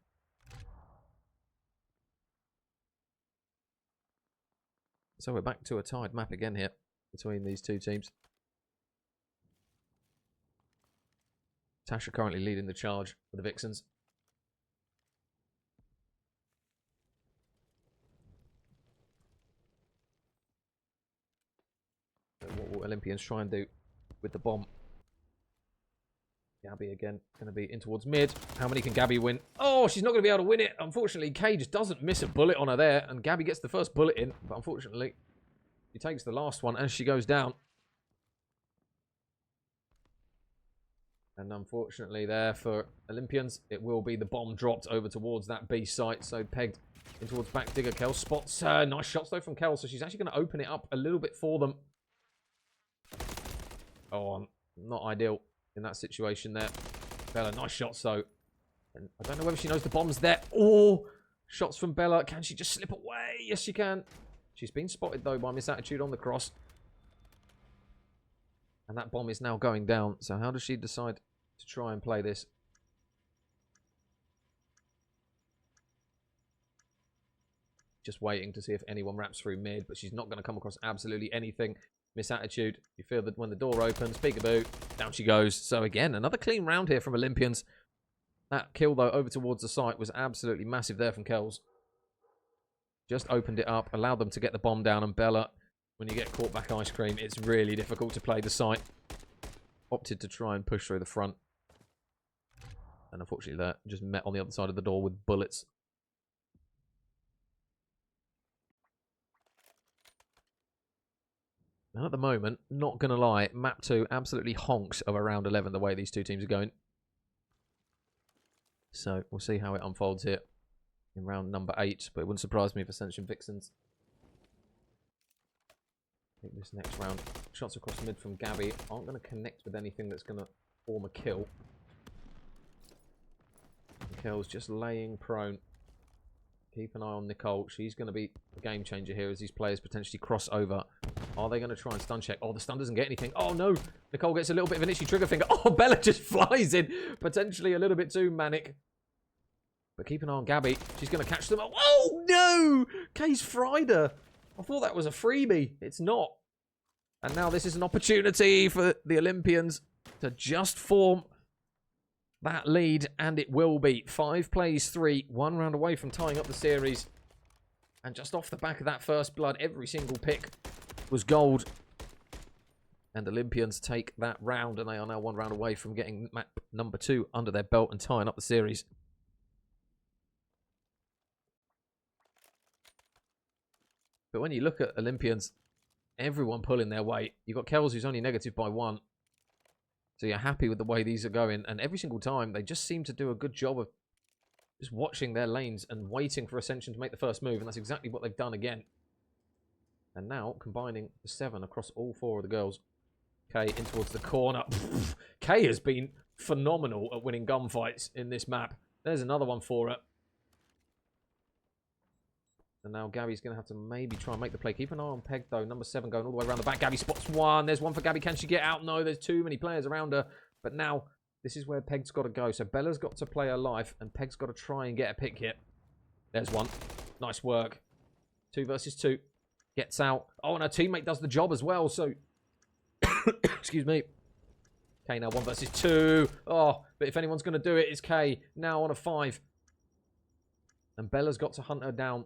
So we're back to a tied map again here between these two teams. Tasha currently leading the charge for the Vixens. So what will Olympians try and do with the bomb? Gabby again, going to be in towards mid. How many can Gabby win? Oh, she's not going to be able to win it. Unfortunately, Kay just doesn't miss a bullet on her there. And Gabby gets the first bullet in. But unfortunately, she takes the last one as she goes down. And unfortunately there for Olympians, it will be the bomb dropped over towards that B site. So pegged in towards back digger. Kells spots. Nice shots though from Kells. So she's actually going to open it up a little bit for them. Oh, not ideal in that situation there. Bella, nice shots though. And I don't know whether she knows the bomb's there. Oh, shots from Bella. Can she just slip away? Yes, she can. She's been spotted though by MissAttitude on the cross. And that bomb is now going down. So how does she decide to try and play this? Just waiting to see if anyone wraps through mid, but she's not going to come across absolutely anything. MissAttitude, you feel that when the door opens, peekaboo, down she goes. So again, another clean round here from Olympians. That kill, though, over towards the site was absolutely massive there from Kells. Just opened it up, allowed them to get the bomb down, and Bella, when you get caught back ice cream, it's really difficult to play the site. Opted to try and push through the front. And unfortunately, that just met on the other side of the door with bullets. And at the moment, not going to lie, map 2 absolutely honks of around 11 the way these two teams are going. So we'll see how it unfolds here in round number 8. But it wouldn't surprise me if Ascension Vixens take this next round. Shots across mid from Gabby aren't going to connect with anything that's going to form a kill. Kellz just laying prone. Keep an eye on Nicole. She's going to be a game changer here as these players potentially cross over. Are they going to try and stun check? Oh, the stun doesn't get anything. Oh, no. Nicole gets a little bit of an itchy trigger finger. Oh, Bella just flies in. Potentially a little bit too manic. But keep an eye on Gabby. She's going to catch them. Oh, no. Kay's fried her. I thought that was a freebie. It's not. And now this is an opportunity for the Olympians to just form that lead, and it will be 5 plays 3, 1 round away from tying up the series. And just off the back of that first blood, every single pick was gold. And Olympians take that round, and they are now 1 round away from getting map number 2 under their belt and tying up the series. But when you look at Olympians, everyone pulling their weight. You've got Kellz, who's only negative by 1. So you're happy with the way these are going. And every single time, they just seem to do a good job of just watching their lanes and waiting for Ascension to make the first move. And that's exactly what they've done again. And now, combining the 7 across all 4 of the girls. Kay in towards the corner. Kay has been phenomenal at winning gunfights in this map. There's another one for her. And now Gabby's going to have to maybe try and make the play. Keep an eye on Peg, though. Number 7 going all the way around the back. Gabby spots 1. There's 1 for Gabby. Can she get out? No, there's too many players around her. But now, this is where Peg's got to go. So Bella's got to play her life, and Peg's got to try and get a pick here. There's 1. Nice work. 2 versus 2. Gets out. Oh, and her teammate does the job as well. So, excuse me. Okay, now 1 versus 2. Oh, but if anyone's going to do it, it's Kay. Now on a 5. And Bella's got to hunt her down.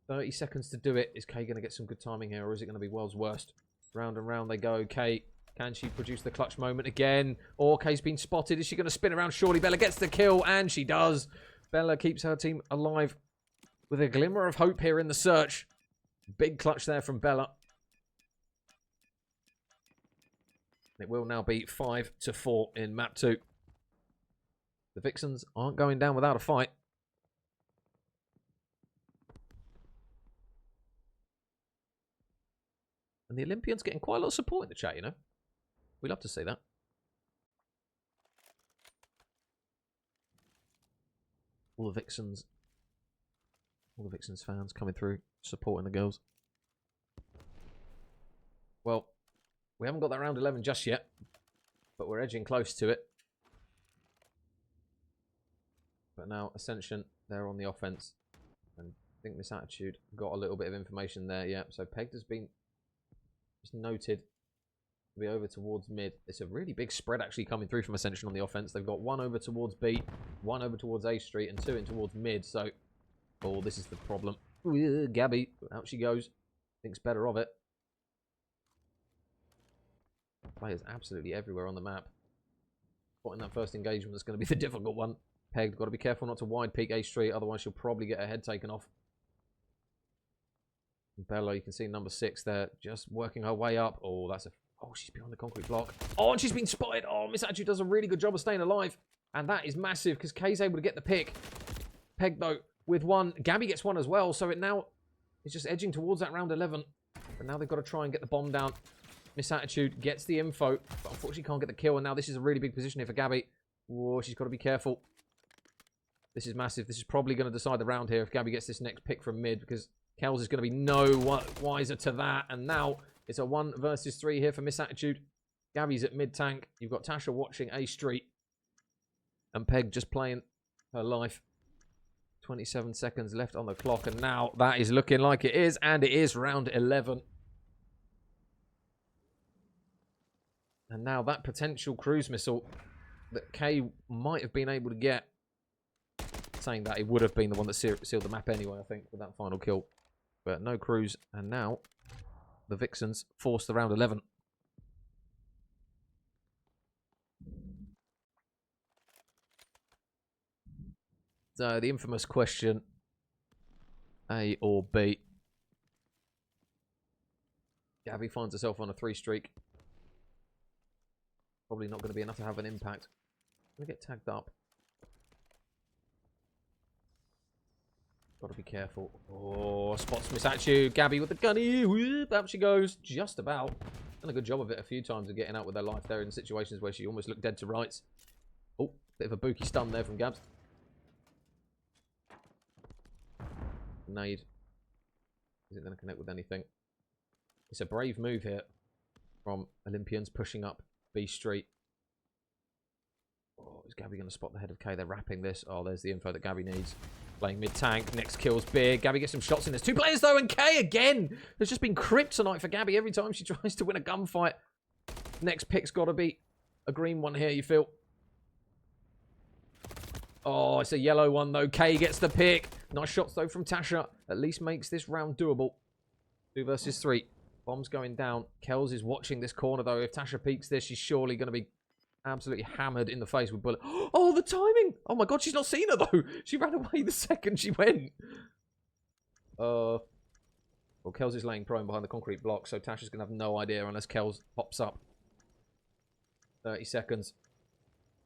30 seconds to do it. Is Kay going to get some good timing here, or is it going to be world's worst? Round and round they go. Kay, can she produce the clutch moment again? Or Kay's been spotted. Is she going to spin around? Surely Bella gets the kill, and she does. Bella keeps her team alive with a glimmer of hope here in the search. Big clutch there from Bella. It will now be 5-4 in map 2. The Vixens aren't going down without a fight. And the Olympians getting quite a lot of support in the chat, you know. We love to see that. All the Vixens fans coming through, supporting the girls. Well, we haven't got that round 11 just yet, but we're edging close to it. But now Ascension, they're on the offense. And I think MissAttitude got a little bit of information there. Yeah, so Pegged has been just noted to be over towards mid. It's a really big spread actually coming through from Ascension on the offense. They've got one over towards B, one over towards A Street, and two in towards mid. So, oh, this is the problem. Ooh, Gabby, out she goes. Thinks better of it. Players absolutely everywhere on the map. Spotting that first engagement is going to be the difficult one. Pegged, got to be careful not to wide peek A Street, otherwise she'll probably get her head taken off. Bella, you can see number 6 there, just working her way up. Oh, that's a... Oh, she's behind the concrete block. Oh, and she's been spotted. Oh, MissAttitude does a really good job of staying alive. And that is massive, because Kay's able to get the pick. Pegged, though, with one. Gabby gets one as well, so it now is just edging towards that round 11. But now they've got to try and get the bomb down. MissAttitude gets the info, but unfortunately can't get the kill. And now this is a really big position here for Gabby. Whoa, she's got to be careful. This is massive. This is probably going to decide the round here if Gabby gets this next pick from mid, because Kells is going to be no wiser to that. And now it's a 1 versus 3 here for MissAttitude. Gabby's at mid tank. You've got Tasha watching A Street. And Peg just playing her life. 27 seconds left on the clock. And now that is looking like it is. And it is round 11. And now that potential cruise missile that Kay might have been able to get. Saying that, it would have been the one that sealed the map anyway, I think, with that final kill. But no cruise. And now the Vixens force the round 11. So the infamous question, A or B. Gabby finds herself on a 3 streak. Probably not going to be enough to have an impact. Going to get tagged up. Got to be careful. Oh, spots MissAttitude. Gabby with the gunny. Whoop, up she goes. Just about. Done a good job of it a few times of getting out with her life there in situations where she almost looked dead to rights. Oh, bit of a bookie stun there from Gabs. Nade. Isn't going to connect with anything. It's a brave move here from Olympians pushing up B Street. Oh, is Gabby going to spot the head of K? They're wrapping this. Oh, there's the info that Gabby needs. Playing mid-tank. Next kill's big. Gabby gets some shots in. There's 2 players, though, and K again. There's just been kryptonite for Gabby every time she tries to win a gunfight. Next pick's got to be a green one here, you feel. Oh, it's a yellow one, though. K gets the pick. Nice shots, though, from Tasha. At least makes this round doable. 2 versus 3. Bomb's going down. Kells is watching this corner, though. If Tasha peeks this, she's surely going to be absolutely hammered in the face with bullet. Oh, the timing! Oh my god, she's not seen her though. She ran away the second she went. Well, Kells is laying prone behind the concrete block, so Tasha's gonna have no idea unless Kells pops up. 30 seconds.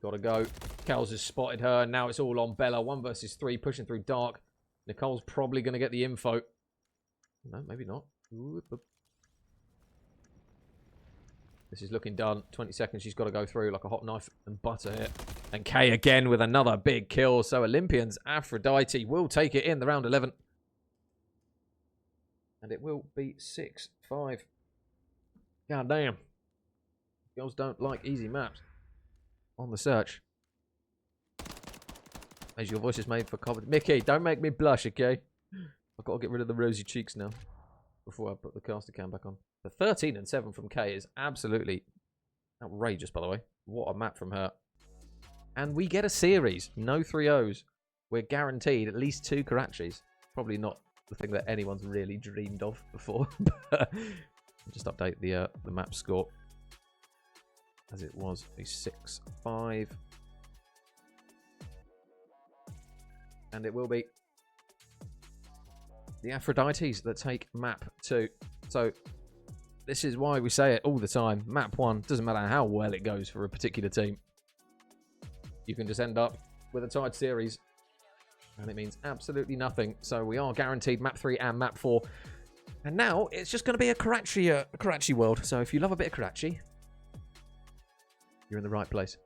Gotta go. Kells has spotted her. Now it's all on Bella. 1 versus 3, pushing through dark. Nicole's probably gonna get the info. No, maybe not. This is looking done. 20 seconds. She's got to go through like a hot knife and butter here. And Kay again with another big kill. So Olympians, Aphrodite will take it in the round 11. And it will be 6-5. God damn. Girls don't like easy maps. On the search. As your voice is made for comment. Mickey, don't make me blush, okay? I've got to get rid of the rosy cheeks now. Before I put the caster cam back on. The 13 and 7 from K is absolutely outrageous, by the way. What a map from her. And we get a series. No 3-0s. We're guaranteed at least 2 Karachis. Probably not the thing that anyone's really dreamed of before. But just update the map score. As it was a 6-5. And it will be the Aphrodites that take map 2. So this is why we say it all the time. Map 1, doesn't matter how well it goes for a particular team. You can just end up with a tied series. And it means absolutely nothing. So we are guaranteed map 3 and map 4. And now it's just going to be a Karachi world. So if you love a bit of Karachi, you're in the right place.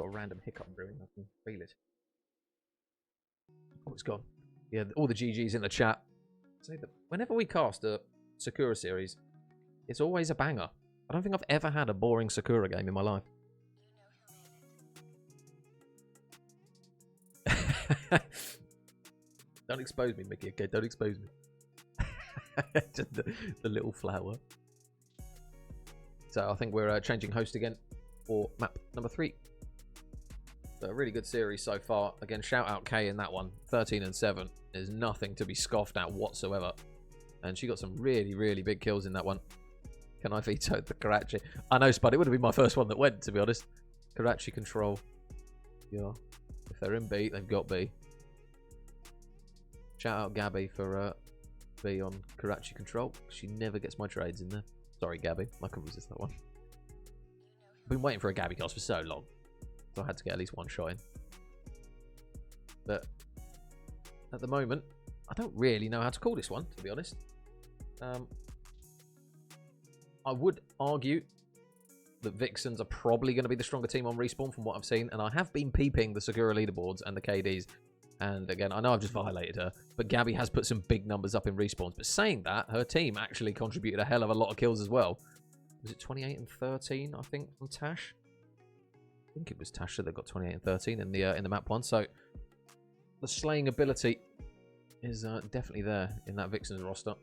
got a random hiccup brewing. I can feel it. Oh, it's gone. Yeah, all the GGs in the chat say that whenever we cast a Sakura series, it's always a banger. I don't think I've ever had a boring Sakura game in my life. Don't expose me, Mickey. Okay, don't expose me. Just the little flower. So I think we're changing host again for map number 3. So a really good series so far. Again, shout out Kay in that one. 13 and 7. There's nothing to be scoffed at whatsoever. And she got some really, really big kills in that one. Can I veto the Karachi? I know, Spud. It would have been my first one that went, to be honest. Karachi control. Yeah. If they're in B, they've got B. Shout out Gabby for B on Karachi control. She never gets my trades in there. Sorry, Gabby. I couldn't resist that one. I've been waiting for a Gabby cast for so long. So I had to get at least one shot in. But at the moment, I don't really know how to call this one, to be honest. I would argue that Vixens are probably going to be the stronger team on Respawn from what I've seen. And I have been peeping the Sakura leaderboards and the KDs. And again, I know I've just violated her, but Gabby has put some big numbers up in respawns. But saying that, her team actually contributed a hell of a lot of kills as well. Was it 28 and 13, I think, from Tash? I think it was Tash that got 28 and 13 in the map one. So the slaying ability is definitely there in that Vixens roster.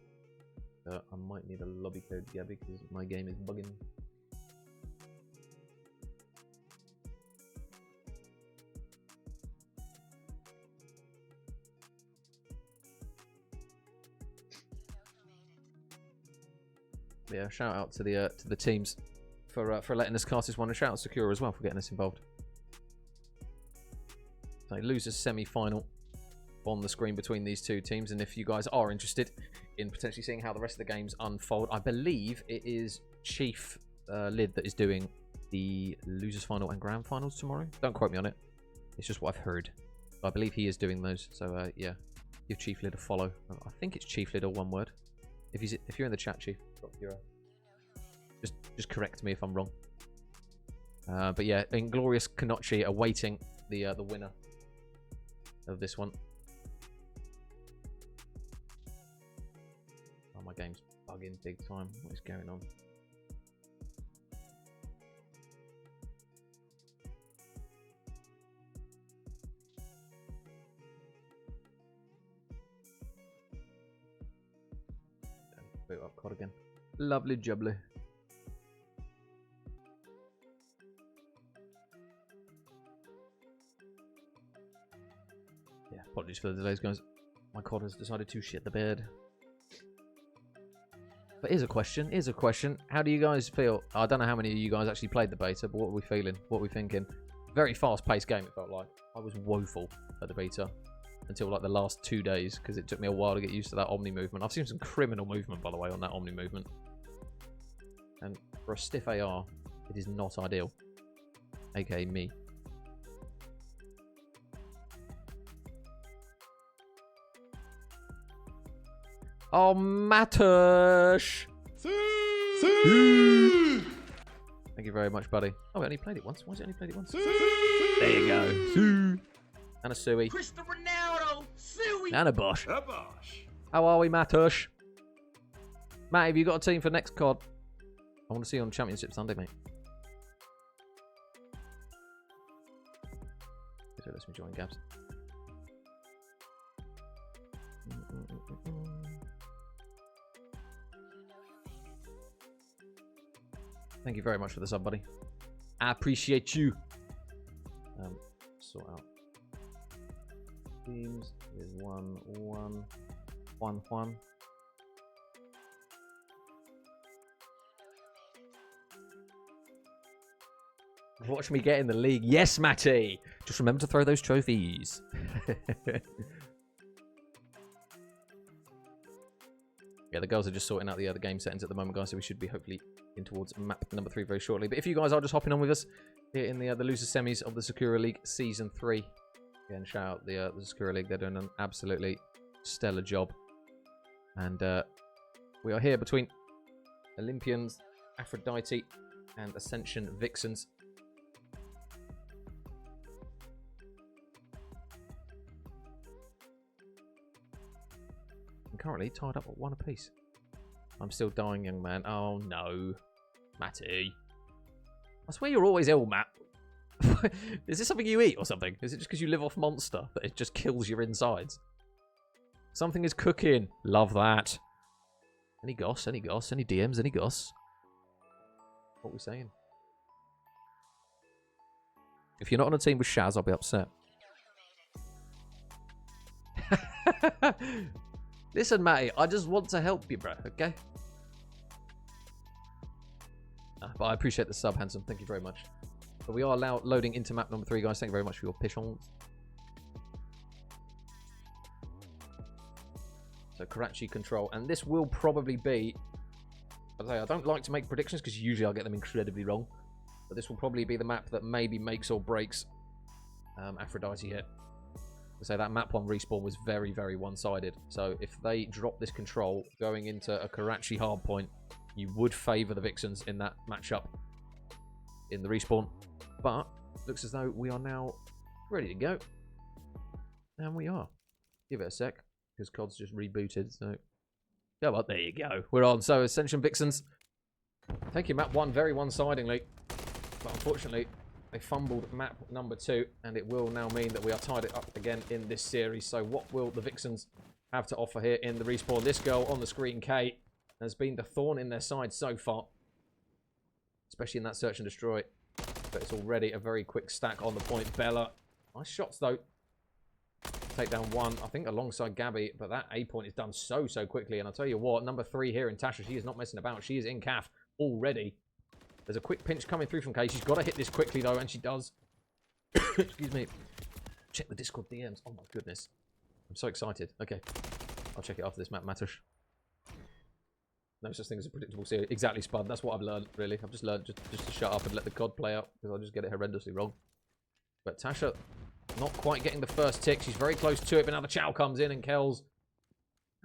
I might need a lobby code, Gabby, because my game is bugging. Yeah, shout out to the teams for letting us cast this one, and shout out to Sakura as well for getting us involved. So losers semi-final on the screen between these two teams, and if you guys are interested in potentially seeing how the rest of the games unfold, I believe it is Chief Lid that is doing the losers final and grand finals tomorrow. Don't quote me on it. It's just what I've heard. I believe he is doing those. So yeah, give Chief Lid a follow. I think it's Chief Lid, all one word. If you're in the chat, Chief, drop your just correct me if I'm wrong. But yeah, Inglorious Kanochi awaiting the winner of this one. Oh, my game's bugging big time. What is going on? Boot up COD again. Lovely jubbly. Yeah, apologies for the delays, guys. My COD has decided to shit the bed. But here's a question. How do you guys feel? I don't know how many of you guys actually played the beta, but what are we feeling? What are we thinking? Very fast-paced game, it felt like. I was woeful at the beta until like the last 2 days, because it took me a while to get used to that Omni movement. I've seen some criminal movement, by the way, on that Omni movement. And for a stiff AR, it is not ideal. AKA me. Oh, Matush! Thank you very much, buddy. Oh, we only played it once. Why has it only played it once? There you go. And a Suey. Cristiano Ronaldo, Suey. And a Bosch. How are we, Matush? Matt, have you got a team for next COD? I want to see you on Championship Sunday, mate. Okay, let's me join Gabs. Thank you very much for the sub, buddy. I appreciate you. Sort out teams is 1-1-1-1. Watch me get in the league. Yes, Matty. Just remember to throw those trophies. Yeah, the girls are just sorting out the other game settings at the moment, guys, so we should be hopefully in towards map number 3 very shortly. But if you guys are just hopping on with us here in the loser semis of the Sakura League Season 3, again, shout out the Sakura League. They're doing an absolutely stellar job. And we are here between Olympians, Aphrodite, and Ascension Vixens. currently tied up at 1 apiece. I'm still dying, young man. Oh, no. Matty. I swear you're always ill, Matt. Is this something you eat or something? Is it just because you live off Monster that it just kills your insides? Something is cooking. Love that. Any goss? Any goss? Any DMs? Any goss? What are we saying? If you're not on a team with Shaz, I'll be upset. Listen, Matty, I just want to help you, bro, okay? But I appreciate the sub, handsome. Thank you very much. But we are now loading into map number 3, guys. Thank you very much for your pigeons. So, Karachi control. And this will probably be... I don't like to make predictions because usually I'll get them incredibly wrong. But this will probably be the map that maybe makes or breaks Aphrodite here. So that map 1 respawn was very, very one-sided. So if they drop this control going into a Karachi hardpoint, you would favour the Vixens in that matchup in the respawn. But looks as though we are now ready to go. And we are. Give it a sec, because COD's just rebooted. So, go on, there you go. We're on. So Ascension Vixens taking map 1 very one-sidedly. But unfortunately, they fumbled map number 2, and it will now mean that we are tied it up again in this series. So what will the Vixens have to offer here in the respawn? This girl on the screen, Kate, has been the thorn in their side so far. Especially in that search and destroy. But it's already a very quick stack on the point. Bella, nice shots though. Take down 1, I think, alongside Gabby. But that A point is done so quickly. And I'll tell you what, number 3 here in Tashueu, she is not messing about. She is in CAF already. There's a quick pinch coming through from Kay. She's got to hit this quickly, though, and she does. Excuse me. Check the Discord DMs. Oh, my goodness. I'm so excited. Okay. I'll check it after this map, Matush. No such thing as a predictable series. Exactly, Spud. That's what I've learned, really. I've just learned just to shut up and let the COD play out, because I just get it horrendously wrong. But Tasha, not quite getting the first tick. She's very close to it, but now the Chow comes in, and Kells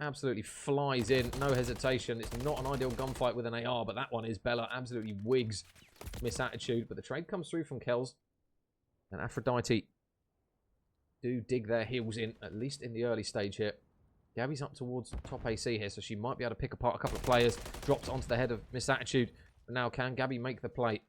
absolutely flies in, no hesitation. It's not an ideal gunfight with an AR, but that one is. Bella absolutely wigs MissAttitude, but the trade comes through from Kells. And Aphrodite do dig their heels in, at least in the early stage here. Gabby's up towards top AC here, so she might be able to pick apart a couple of players. Dropped onto the head of MissAttitude. But now can Gabby make the play?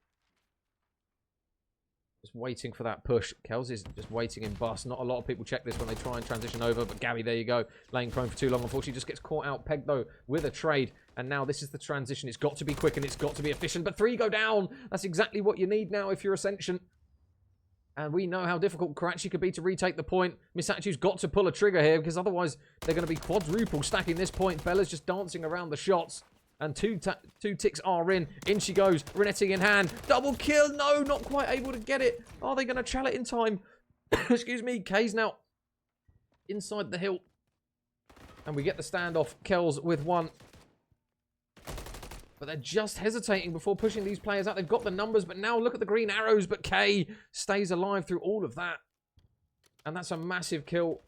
Just waiting for that push. Kells is just waiting in bus. Not a lot of people check this when they try and transition over. But Gabby, there you go. Laying prone for too long. Unfortunately, just gets caught out. Pegged, though, with a trade. And now this is the transition. It's got to be quick and it's got to be efficient. But 3 go down. That's exactly what you need now if you're Ascension. And we know how difficult Karachi could be to retake the point. MissAttitude's got to pull a trigger here because otherwise they're going to be quadruple stacking this point. Bella's just dancing around the shots. And two ticks are in. In she goes. Renetti in hand. Double kill. No, not quite able to get it. Are they going to chal it in time? Excuse me. Kay's now inside the hill. And we get the standoff. Kells with 1. But they're just hesitating before pushing these players out. They've got the numbers, but now look at the green arrows. But Kay stays alive through all of that. And that's a massive kill.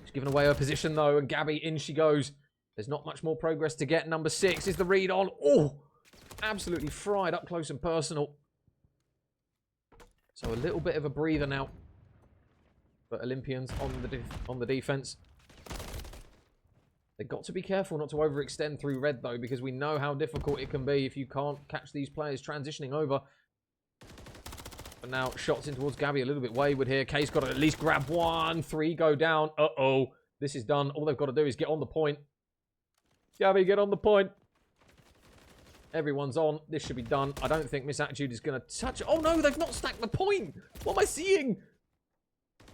She's given away her position, though. And Gabby, in she goes. There's not much more progress to get. Number 6 is the read on. Oh, absolutely fried up close and personal. So a little bit of a breather now. But Olympians on the defense. They've got to be careful not to overextend through red, though, because we know how difficult it can be if you can't catch these players transitioning over. But now shots in towards Gabby, a little bit wayward here. Kay's got to at least grab 1. 3 go down. Uh-oh. This is done. All they've got to do is get on the point. Gabby, get on the point. Everyone's on. This should be done. I don't think MissAttitude is going to touch it. Oh, no, they've not stacked the point. What am I seeing?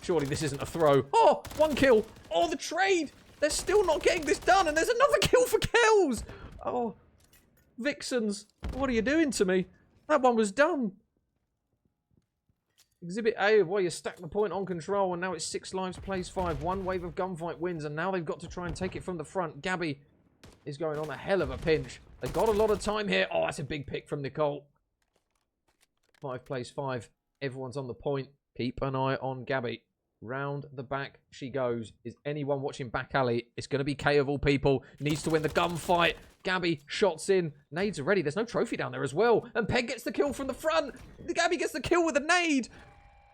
Surely this isn't a throw. Oh, 1 kill. Oh, the trade. They're still not getting this done. And there's another kill for Kells. Oh, Vixens. What are you doing to me? That one was done. Exhibit A of where you stack the point on control. And now it's 6 lives, plays 5. 1 wave of gunfight wins. And now they've got to try and take it from the front. Gabby is going on a hell of a pinch. They've got a lot of time here. Oh, that's a big pick from Nicole. 5 plays 5. Everyone's on the point. Keep an eye on Gabby. Round the back she goes. Is anyone watching back alley? It's going to be Kay of all people. Needs to win the gunfight. Gabby shots in. Nades are ready. There's no trophy down there as well. And Peg gets the kill from the front. Gabby gets the kill with a nade.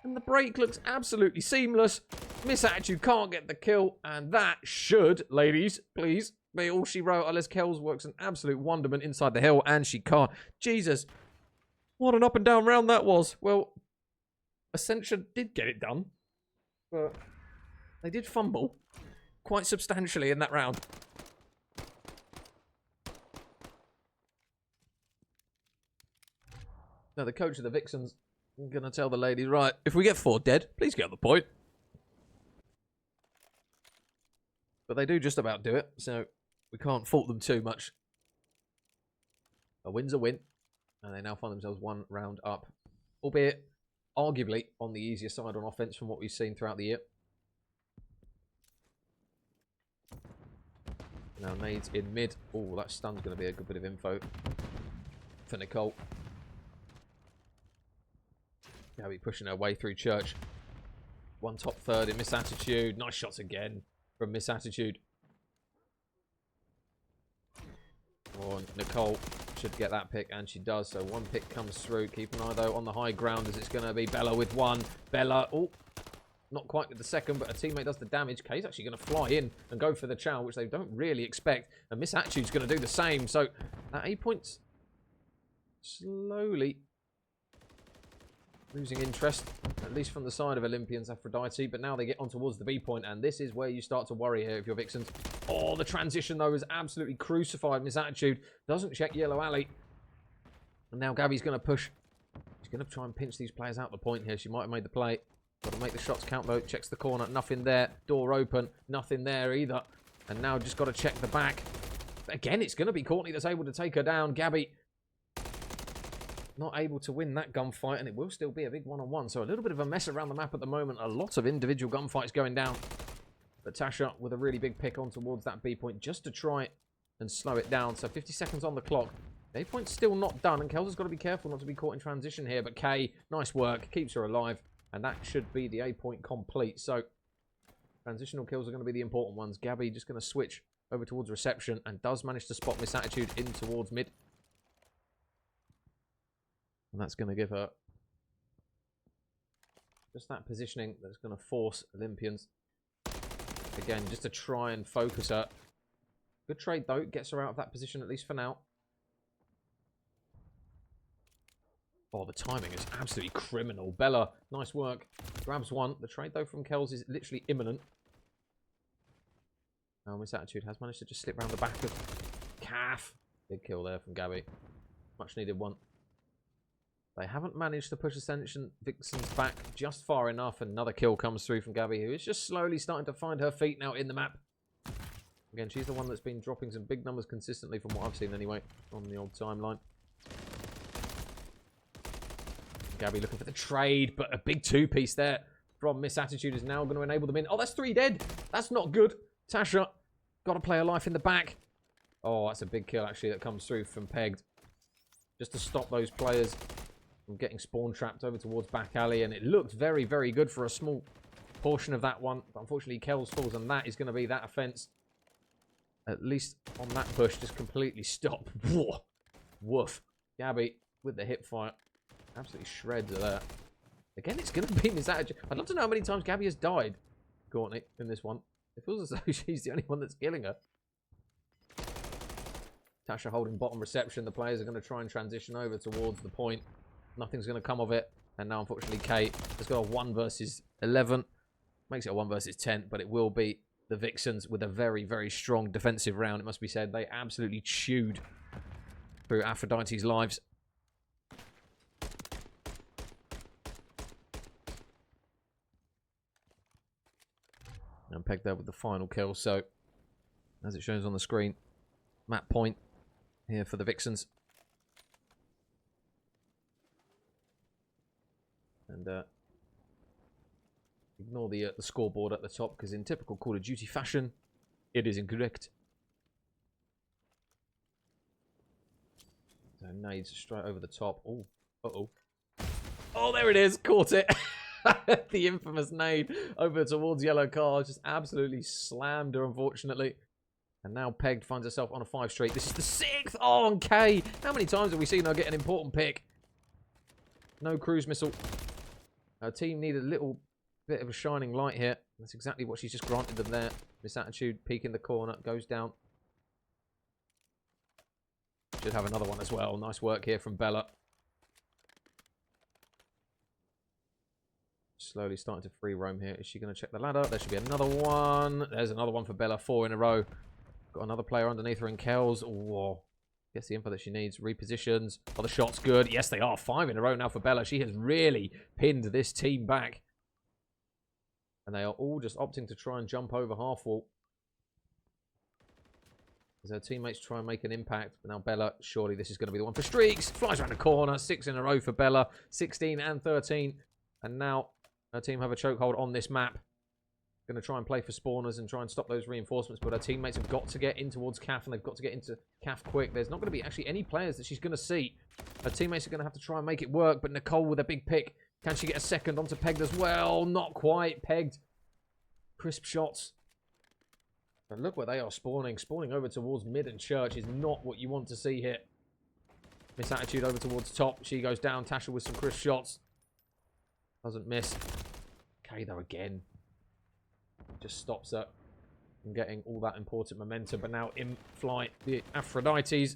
And the break looks absolutely seamless. MissAttitude can't get the kill. And that should, ladies, please, be all she wrote. Unless Kells works an absolute wonderment inside the hill. And she can't. Jesus. What an up and down round that was. Well, Ascension did get it done. But they did fumble quite substantially in that round. Now, the coach of the Vixens is going to tell the ladies, right, if we get 4 dead, please get on the point. But they do just about do it, so we can't fault them too much. A win's a win, and they now find themselves 1 round up. Albeit, arguably, on the easier side on offense from what we've seen throughout the year. Now, nades in mid. Oh, that stun's going to be a good bit of info for Nicole. Gabby pushing her way through church. 1 top third in MissAttitude. Nice shots again from MissAttitude. Oh, Nicole should get that pick, and she does. So 1 pick comes through. Keep an eye, though, on the high ground as it's going to be Bella with 1. Bella, oh, not quite with the second, but her teammate does the damage. Kay's actually going to fly in and go for the chow, which they don't really expect. And MissAttitude's going to do the same. So at 8 points, slowly losing interest, at least from the side of Olympians, Aphrodite. But now they get on towards the B point, and this is where you start to worry here if you're Vixens. Oh, the transition, though, is absolutely crucified. MissAttitude doesn't check Yellow Alley. And now Gabby's going to push. She's going to try and pinch these players out the point here. She might have made the play. Got to make the shots count, though. Checks the corner. Nothing there. Door open. Nothing there either. And now just got to check the back. Again, it's going to be Courtney that's able to take her down. Gabby not able to win that gunfight, and it will still be a big one-on-one. So a little bit of a mess around the map at the moment. A lot of individual gunfights going down. But Tasha with a really big pick on towards that B point just to try and slow it down. So 50 seconds on the clock. A point's still not done, and Kellz has got to be careful not to be caught in transition here. But Kay, nice work, keeps her alive, and that should be the A point complete. So transitional kills are going to be the important ones. Gabby just going to switch over towards reception and does manage to spot MissAttitude in towards mid. And that's going to give her just that positioning that's going to force Olympians, again, just to try and focus her. Good trade, though. Gets her out of that position, at least for now. Oh, the timing is absolutely criminal. Bella, nice work. Grabs 1. The trade, though, from Kells is literally imminent. Now, MissAttitude has managed to just slip around the back of Calf. Big kill there from Gabby. Much needed 1. They haven't managed to push Ascension Vixens back just far enough. Another kill comes through from Gabby, who is just slowly starting to find her feet now in the map. Again, she's the one that's been dropping some big numbers consistently from what I've seen anyway on the old timeline. Gabby looking for the trade, but a big 2-piece there from MissAttitude is now going to enable them in. Oh, that's 3 dead. That's not good. Tasha, got to play her life in the back. Oh, that's a big kill, actually, that comes through from Pegged. Just to stop those players from getting spawn trapped over towards back alley. And it looked very, very good for a small portion of that one. But unfortunately, Kells falls, and that is going to be that offense. At least on that push, just completely stop. Woof. Gabby with the hip fire. Absolutely shreds of that. Again, it's going to be MissAttitude. I'd love to know how many times Gabby has died, Courtney, in this one. It feels as though she's the only one that's killing her. Tasha holding bottom reception. The players are going to try and transition over towards the point. Nothing's going to come of it. And now, unfortunately, Kate has got a 1 versus 11. Makes it a 1 versus 10, but it will be the Vixens with a very, very strong defensive round, it must be said. They absolutely chewed through Aphrodite's lives. And Peg there with the final kill. So, as it shows on the screen, map point here for the Vixens. And ignore the scoreboard at the top, because in typical Call of Duty fashion, it is incorrect. So nades straight over the top. Oh, uh-oh. Oh, there it is. Caught it. The infamous nade over towards yellow car. Just absolutely slammed her, unfortunately. And now Pegged finds herself on a 5 straight. This is the 6th. Oh, on K. How many times have we seen her get an important pick? No cruise missile. Her team need a little bit of a shining light here. That's exactly what she's just granted them there. MissAttitude peek in the corner, goes down. Should have another one as well. Nice work here from Bella. Slowly starting to free roam here. Is she going to check the ladder? There should be another one. There's another one for Bella. 4 in a row. Got another player underneath her in Kells. Whoa. Gets the info that she needs. Repositions. Are the shots good? Yes, they are. 5 in a row now for Bella. She has really pinned this team back. And they are all just opting to try and jump over half wall. As her teammates try and make an impact. But now Bella, surely this is going to be the one for streaks. Flies around the corner. 6 in a row for Bella. 16 and 13. And now her team have a chokehold on this map. Going to try and play for spawners and try and stop those reinforcements. But her teammates have got to get in towards CAF. And they've got to get into CAF quick. There's not going to be actually any players that she's going to see. Her teammates are going to have to try and make it work. But Nicole with a big pick. Can she get a second onto Pegged as well? Not quite. Pegged. Crisp shots. But look where they are spawning. Spawning over towards mid and church is not what you want to see here. MissAttitude over towards top. She goes down. Tashueu with some crisp shots. Doesn't miss. Okay, though, again. Just stops her from getting all that important momentum. But now in flight, the Aphrodites.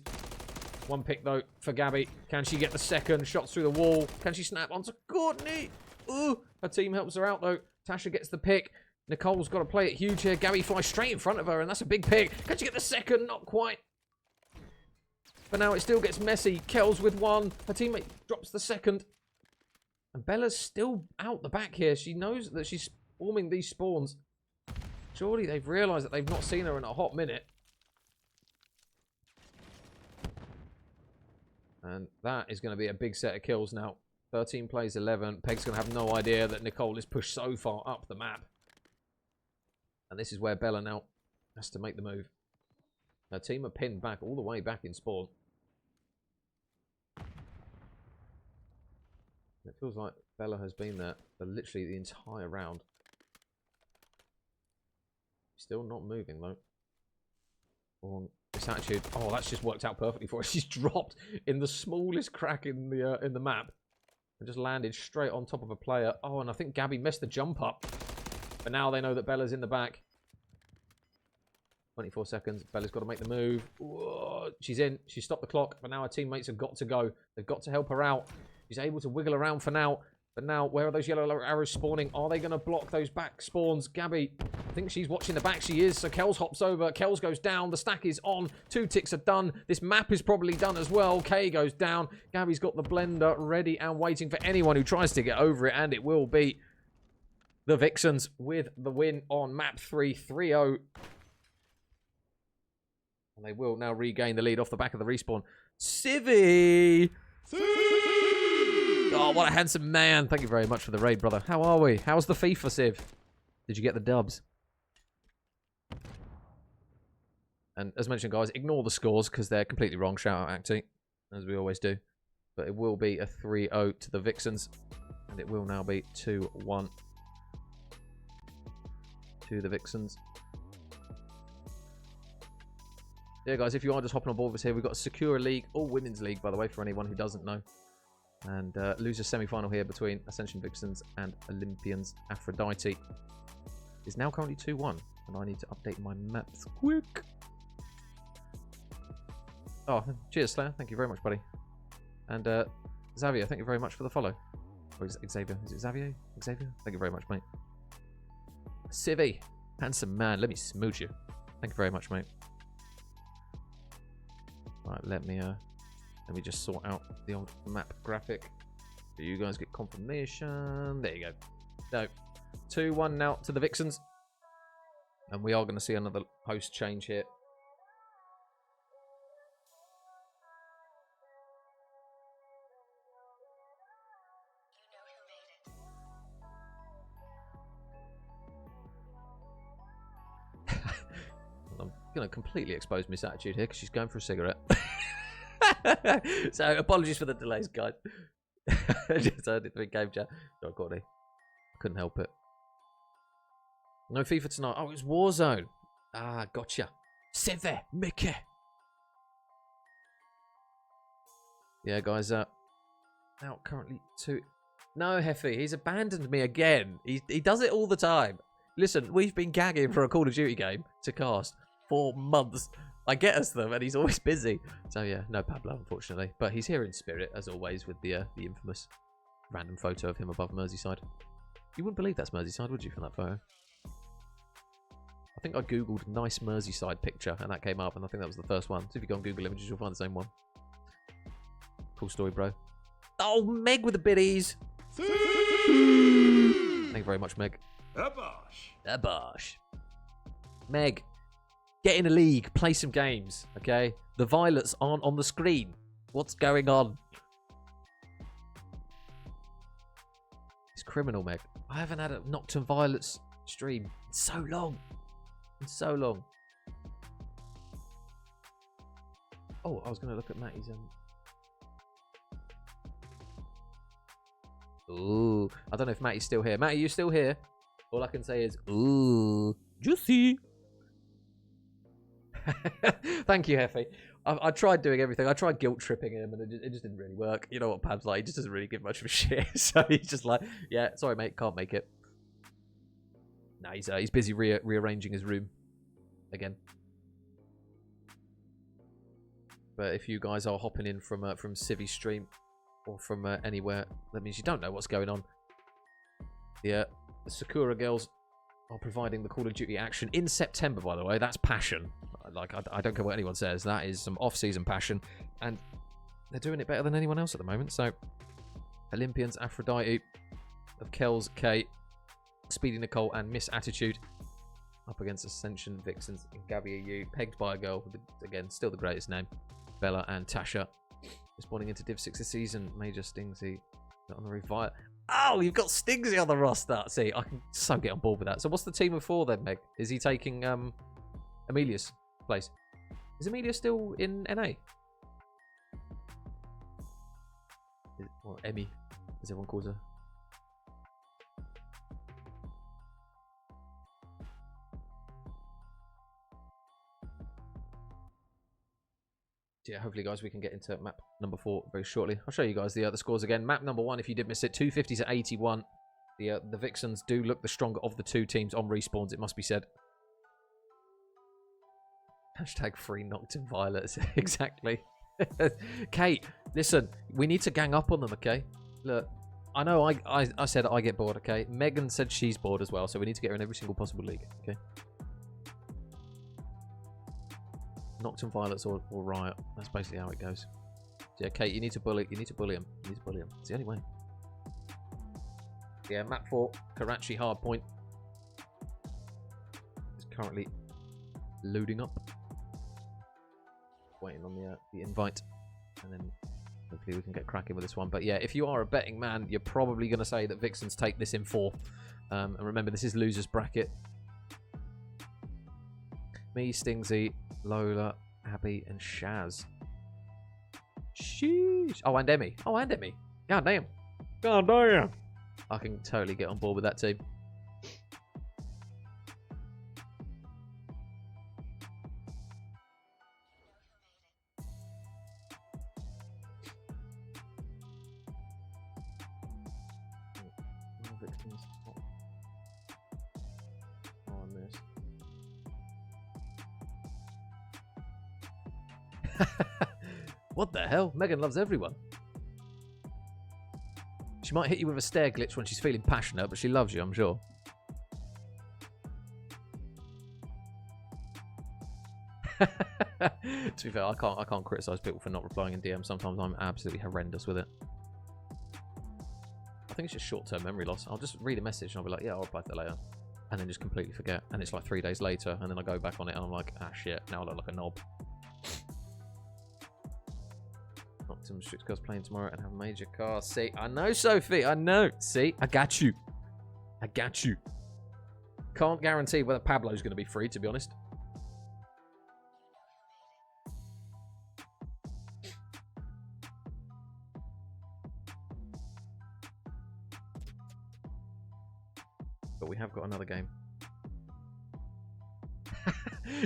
One pick, though, for Gabby. Can she get the second? Shots through the wall. Can she snap onto Courtney? Ooh, her team helps her out, though. Tasha gets the pick. Nicole's got to play it huge here. Gabby flies straight in front of her, and that's a big pick. Can she get the second? Not quite. But now it still gets messy. Kells with one. Her teammate drops the second. And Bella's still out the back here. She knows that she's forming these spawns. Surely they've realised that they've not seen her in a hot minute. And that is going to be a big set of kills now. 13 plays 11. Peg's going to have no idea that Nicole is pushed so far up the map. And this is where Bella now has to make the move. Her team are pinned back all the way back in spawn. It feels like Bella has been there for literally the entire round. Still not moving though. On MissAttitude. Oh, that's just worked out perfectly for her. She's dropped in the smallest crack in the map and just landed straight on top of a player. Oh, and I think Gabby missed the jump up. But now they know that Bella's in the back. 24 seconds. Bella's got to make the move. Whoa, she's in. She stopped the clock. But now her teammates have got to go. They've got to help her out. She's able to wiggle around for now. But now, where are those yellow arrows spawning? Are they going to block those back spawns? Gabby, I think she's watching the back. She is. So Kells hops over. Kells goes down. The stack is on. 2 ticks are done. This map is probably done as well. K goes down. Gabby's got the blender ready and waiting for anyone who tries to get over it. And it will be the Vixens with the win on map 3, 3-0. And they will now regain the lead off the back of the respawn. Civvy! Oh, what a handsome man. Thank you very much for the raid, brother. How are we? How's the FIFA, Civ? Did you get the dubs? And as mentioned, guys, ignore the scores because they're completely wrong. Shout out, Acti, as we always do. But it will be a 3-0 to the Vixens. And it will now be 2-1 to the Vixens. Yeah, guys, if you are just hopping on board with us here, we've got a Sakura League, all women's league, by the way, for anyone who doesn't know. And loser semi-final here between Ascension Vixens and Olympians Aphrodite is now currently 2-1. And I need to update my maps quick. Oh, cheers, Slayer. Thank you very much, buddy. And Xavier, thank you very much for the follow. Or is it Xavier? Is it Xavier? Xavier? Thank you very much, mate. Civvy, handsome man. Let me smooch you. Thank you very much, mate. Right, let me just sort out the old map graphic. So you guys get confirmation. There you go. So, 2-1 now to the Vixens. And we are going to see another host change here. I'm going to completely expose MissAttitude here because she's going for a cigarette. So, apologies for the delays, guys. Just heard it through game chat. Sorry, Courtney. Couldn't help it. No FIFA tonight. Oh, it's Warzone. Ah, gotcha. Seve, Mickey. Yeah, guys. Now currently 2. No, Heffy, he's abandoned me again. He does it all the time. Listen, we've been gagging for a Call of Duty game to cast for months. I get us them, and he's always busy. So yeah, no Pablo, unfortunately. But he's here in spirit, as always, with the infamous random photo of him above Merseyside. You wouldn't believe that's Merseyside, would you, from that photo? I think I googled nice Merseyside picture, and that came up, and I think that was the first one. So if you go on Google Images, you'll find the same one. Cool story, bro. Oh, Meg with the biddies. Thank you very much, Meg. Abosh. Meg, get in a league, play some games, okay? The violets aren't on the screen. What's going on? It's criminal, Meg. I haven't had a Nocturne Violets stream in so long. In so long. Oh, I was going to look at Matty's... Ooh, I don't know if Matty's still here. Matty, you still here? All I can say is, ooh, juicy. Thank you, Heffy. I tried doing everything. I tried guilt tripping him, and it just didn't really work. You know what Pab's like? He just doesn't really give much of a shit. So he's just like, yeah, sorry, mate, can't make it. Nah, he's busy rearranging his room again. But if you guys are hopping in from Civi's stream or from anywhere, that means you don't know what's going on. Yeah, the Sakura girls are providing the Call of Duty action in September, by the way. That's passion. Like, I don't care what anyone says. That is some off-season passion. And they're doing it better than anyone else at the moment. So, Olympians, Aphrodite, of Kells, Kate, Speedynicole, and MissAttitude up against Ascension, Vixens, and Gabby, Peggedbyagirl, again, still the greatest name, Bella, and Tashueu. Responding into Div 6 this season, Major Stingsy, on the revive. Oh, you've got Stingsy on the roster. See, I can so get on board with that. So what's the team of 4 then, Meg? Is he taking Amelia's place? Is Amelia still in NA? Or Emmy, as everyone calls her. Yeah, hopefully, guys, we can get into map number 4 very shortly. I'll show you guys the scores again. Map number 1, if you did miss it, 250 to 81. The Vixens do look the stronger of the 2 teams on respawns, it must be said. Hashtag free Nocturne Violets. Exactly. Kate, listen, we need to gang up on them, okay? Look, I know I said I get bored, okay? Megan said she's bored as well, so we need to get her in every single possible league, okay? Nocturne Violets or Riot. That's basically how it goes. So yeah, Kate, you need to bully him. You need to bully him. It's the only way. Yeah, map 4, Karachi Hardpoint is currently loading up. Waiting on the invite, and then hopefully we can get cracking with this one. But yeah, if you are a betting man, you're probably going to say that Vixens take this in 4. And remember, this is losers bracket. Me, Stingsy, Lola, Abby, and Shaz. Sheesh. Oh, and Emmy. God damn. I can totally get on board with that team. What the hell? Megan loves everyone. She might hit you with a stare glitch when she's feeling passionate, but she loves you, I'm sure. To be fair, I can't criticize people for not replying in DM. Sometimes I'm absolutely horrendous with it. I think it's just short-term memory loss. I'll just read a message and I'll be like, yeah, I'll reply to that later. And then just completely forget. And it's like 3 days later, and then I go back on it and I'm like, ah shit, now I look like a knob. Some strict girls playing tomorrow and have a major car. See, I know, Sophie. I know. See, I got you. Can't guarantee whether Pablo's going to be free, to be honest. But we have got another game.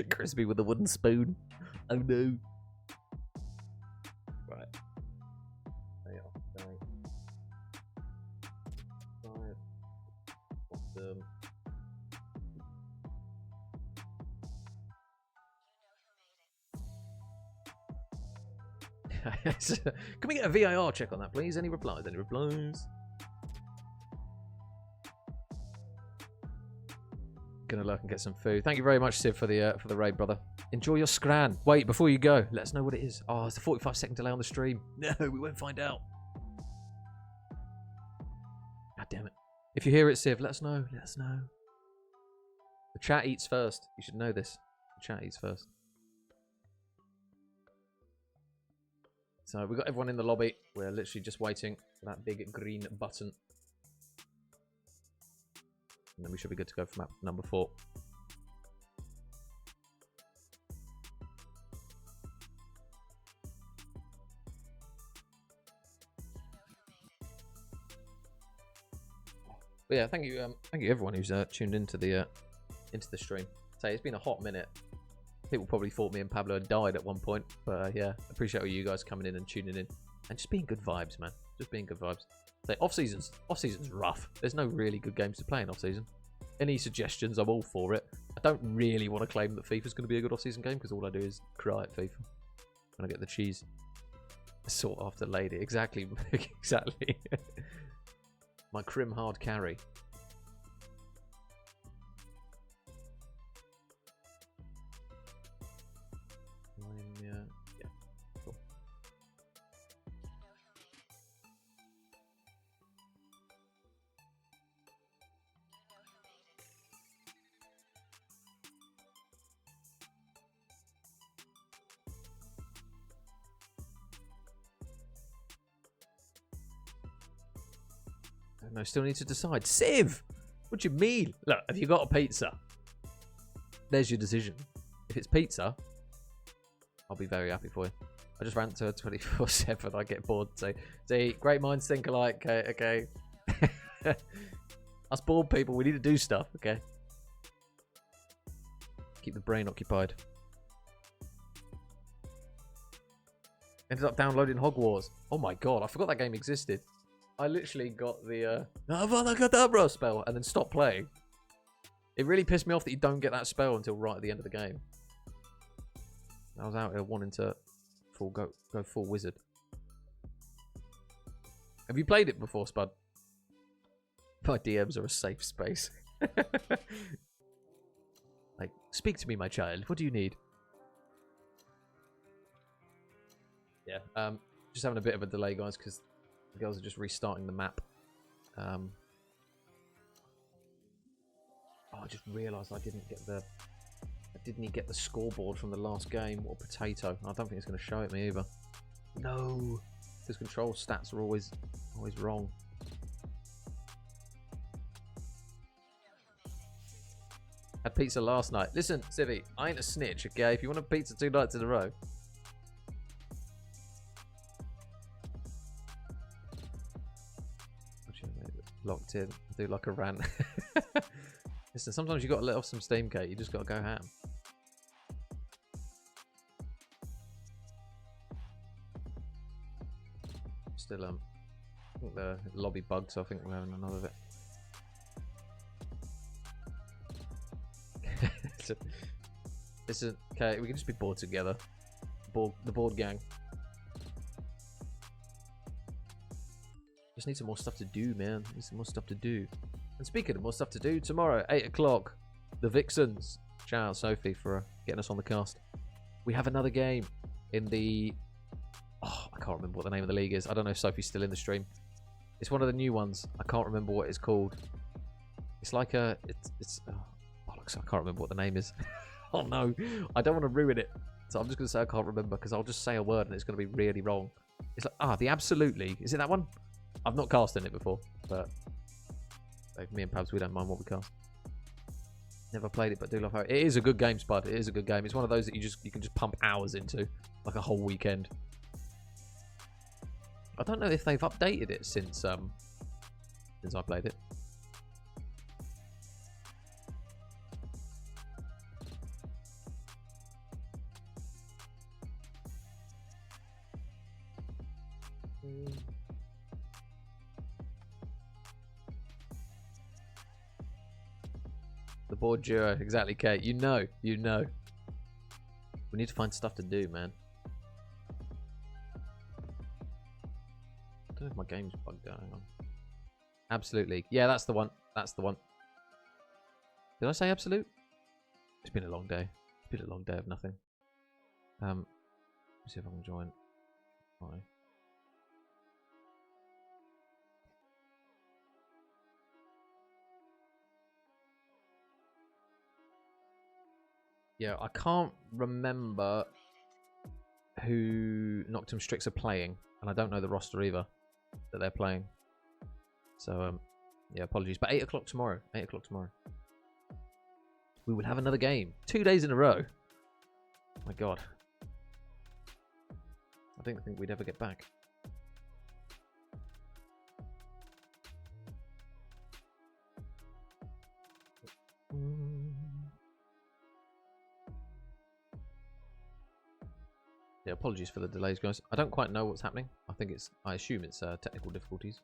Crispy with a wooden spoon. Oh no. Right. Can we get a VAR check on that, please? Any replies? Any replies? Gonna lurk and get some food. Thank you very much, Civ, for the raid, brother. Enjoy your scran. Wait, before you go, let us know what it is. Oh, it's a 45-second delay on the stream. No, we won't find out. God damn it. If you hear it, Civ, let us know. Let us know. The chat eats first. You should know this. The chat eats first. So we've got everyone in the lobby. We're literally just waiting for that big green button. And then we should be good to go for map number 4. But yeah, thank you everyone who's tuned into the stream. Say it's been a hot minute. People probably thought me and Pablo had died at one point, but yeah, appreciate all you guys coming in and tuning in and just being good vibes, man. Just being good vibes. Say off season's rough. There's no really good games to play in off season. Any suggestions, I'm all for it. I don't really want to claim that FIFA's going to be a good off season game because all I do is cry at FIFA when I get the cheese. Sought after lady, exactly, exactly. My crim hard carry. Yeah, cool. No, still need to decide. Civ! What do you mean? Look, have you got a pizza? There's your decision. If it's pizza, I'll be very happy for you. I just rant to her 24/7. I get bored. So, see, great minds think alike. Okay. Us bored people, we need to do stuff. Okay. Keep the brain occupied. Ended up downloading Hogwarts. Oh my god, I forgot that game existed. I literally got the Avada Kedavra spell and then stopped playing. It really pissed me off that you don't get that spell until right at the end of the game. I was out here wanting to go full wizard. Have you played it before, Spud? My DMs are a safe space. Like, speak to me, my child. What do you need? Yeah, just having a bit of a delay, guys, because the girls are just restarting the map. Oh, I just realised I didn't get the scoreboard from the last game. What a potato. I don't think it's going to show it me either. No, because control stats are always wrong. Had pizza last night. Listen, Civvy, I ain't a snitch, okay? If you want a pizza 2 nights in a row. Locked in. I do like a rant. Listen, sometimes you got to let off some steam, Kate. You just got to go ham. Still, I think the lobby bugged, so I think we're having another bit. Listen, okay, we can just be bored together. The board gang. Just need some more stuff to do, man. Need some more stuff to do. And speaking of more stuff to do, tomorrow, 8 o'clock, the Vixens. Shout out Sophie for getting us on the cast. We have another game in the... Oh, I can't remember what the name of the league is. I don't know if Sophie's still in the stream. It's one of the new ones. I can't remember what it's called. It's like a... Oh, bollocks, I can't remember what the name is. Oh no, I don't want to ruin it. So I'm just going to say I can't remember because I'll just say a word and it's going to be really wrong. It's like, the Absolute League. Is it that one? I've not cast in it before, but like, me and Pabs, we don't mind what we cast. Never played it, but do love how it is a good game, Spud. It is a good game. It's one of those that you can just pump hours into, like a whole weekend. I don't know if they've updated it since I played it. The board duo, exactly, Kate. You know. We need to find stuff to do, man. don't know if my game's bugged out. Hang on. Absolutely. Yeah, that's the one. That's the one. Did I say absolute? It's been a long day. It's been a long day of nothing. Let's see if I can join. Hi. Yeah, I can't remember who Noctum Strix are playing, and I don't know the roster either that they're playing. So, yeah, apologies. But 8 o'clock tomorrow. 8 o'clock tomorrow. We will have another game. 2 days in a row. Oh my god. I didn't think we'd ever get back. Yeah, apologies for the delays, guys. I don't quite know what's happening. I assume it's technical difficulties.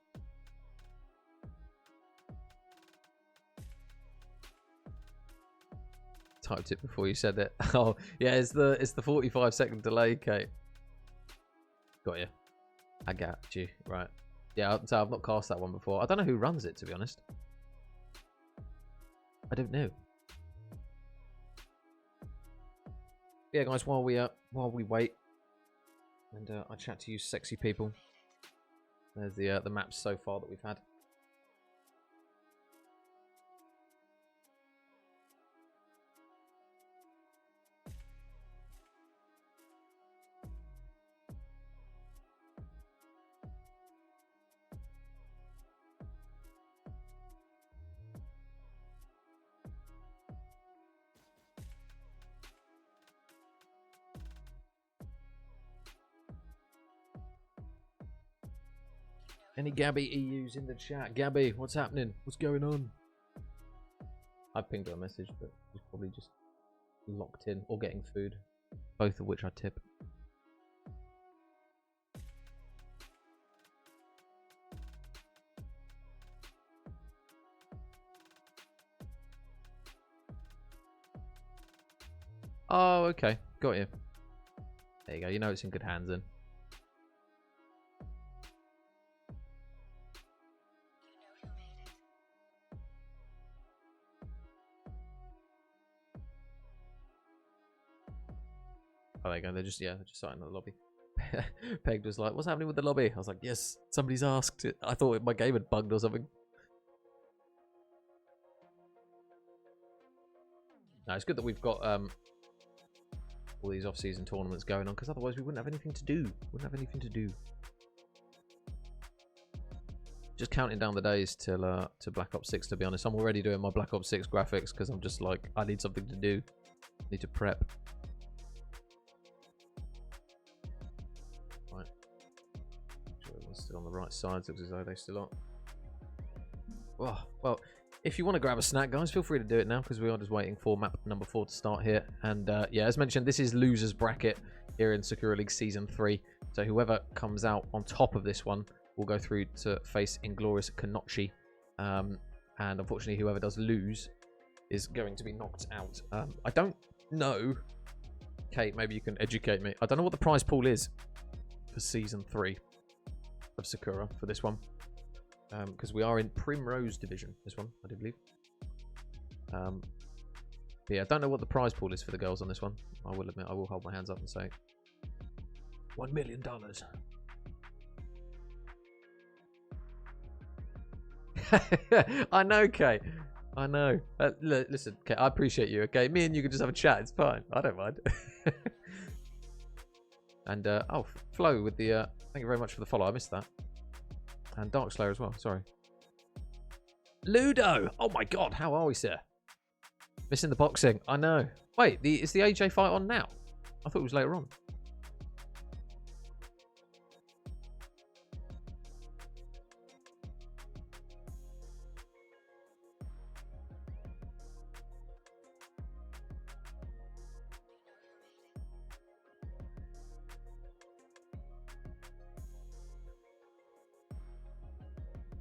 Typed it before you said it. Oh, yeah, it's the 45-second delay, Kate. Got you. I got you. Right. Yeah, so I've not cast that one before. I don't know who runs it, to be honest. I don't know. Yeah, guys, while we wait, and I chat to you sexy people. There's the maps so far that we've had. Any Gabby EUs in the chat? Gabby, what's happening? What's going on? I pinged her a message, but she's probably just locked in or getting food. Both of which I tip. Oh, okay. Got you. There you go. You know it's in good hands then. Oh, there you go. They're just starting in the lobby. Pegged was like, "What's happening with the lobby?" I was like, "Yes, somebody's asked." I thought my game had bugged or something. No, it's good that we've got all these off-season tournaments going on, because otherwise we wouldn't have anything to do. Just counting down the days till to Black Ops 6. To be honest, I'm already doing my Black Ops 6 graphics because I'm just like, I need something to do. Need to prep. Right. Make sure everyone's still on the right side. Looks as though they still are. Oh, well, if you want to grab a snack, guys, feel free to do it now, because we are just waiting for map number 4 to start here. And yeah, as mentioned, this is losers bracket here in Sakura League Season 3. So whoever comes out on top of this one will go through to face Inglorious Kanochi. And unfortunately, whoever does lose is going to be knocked out. I don't know. Kate, maybe you can educate me. I don't know what the prize pool is for Season 3 of Sakura for this one. Because we are in Primrose Division, this one, I do believe. Yeah, I don't know what the prize pool is for the girls on this one. I will admit, I will hold my hands up and say $1 million. I know, Kate. I know. Listen, Kate, I appreciate you, okay? Me and you can just have a chat. It's fine. I don't mind. And, oh, Flo with the, thank you very much for the follow. I missed that. And Darkslayer as well, sorry. Ludo! Oh my god, how are we, sir? Missing the boxing, I know. Wait, is the AJ fight on now? I thought it was later on.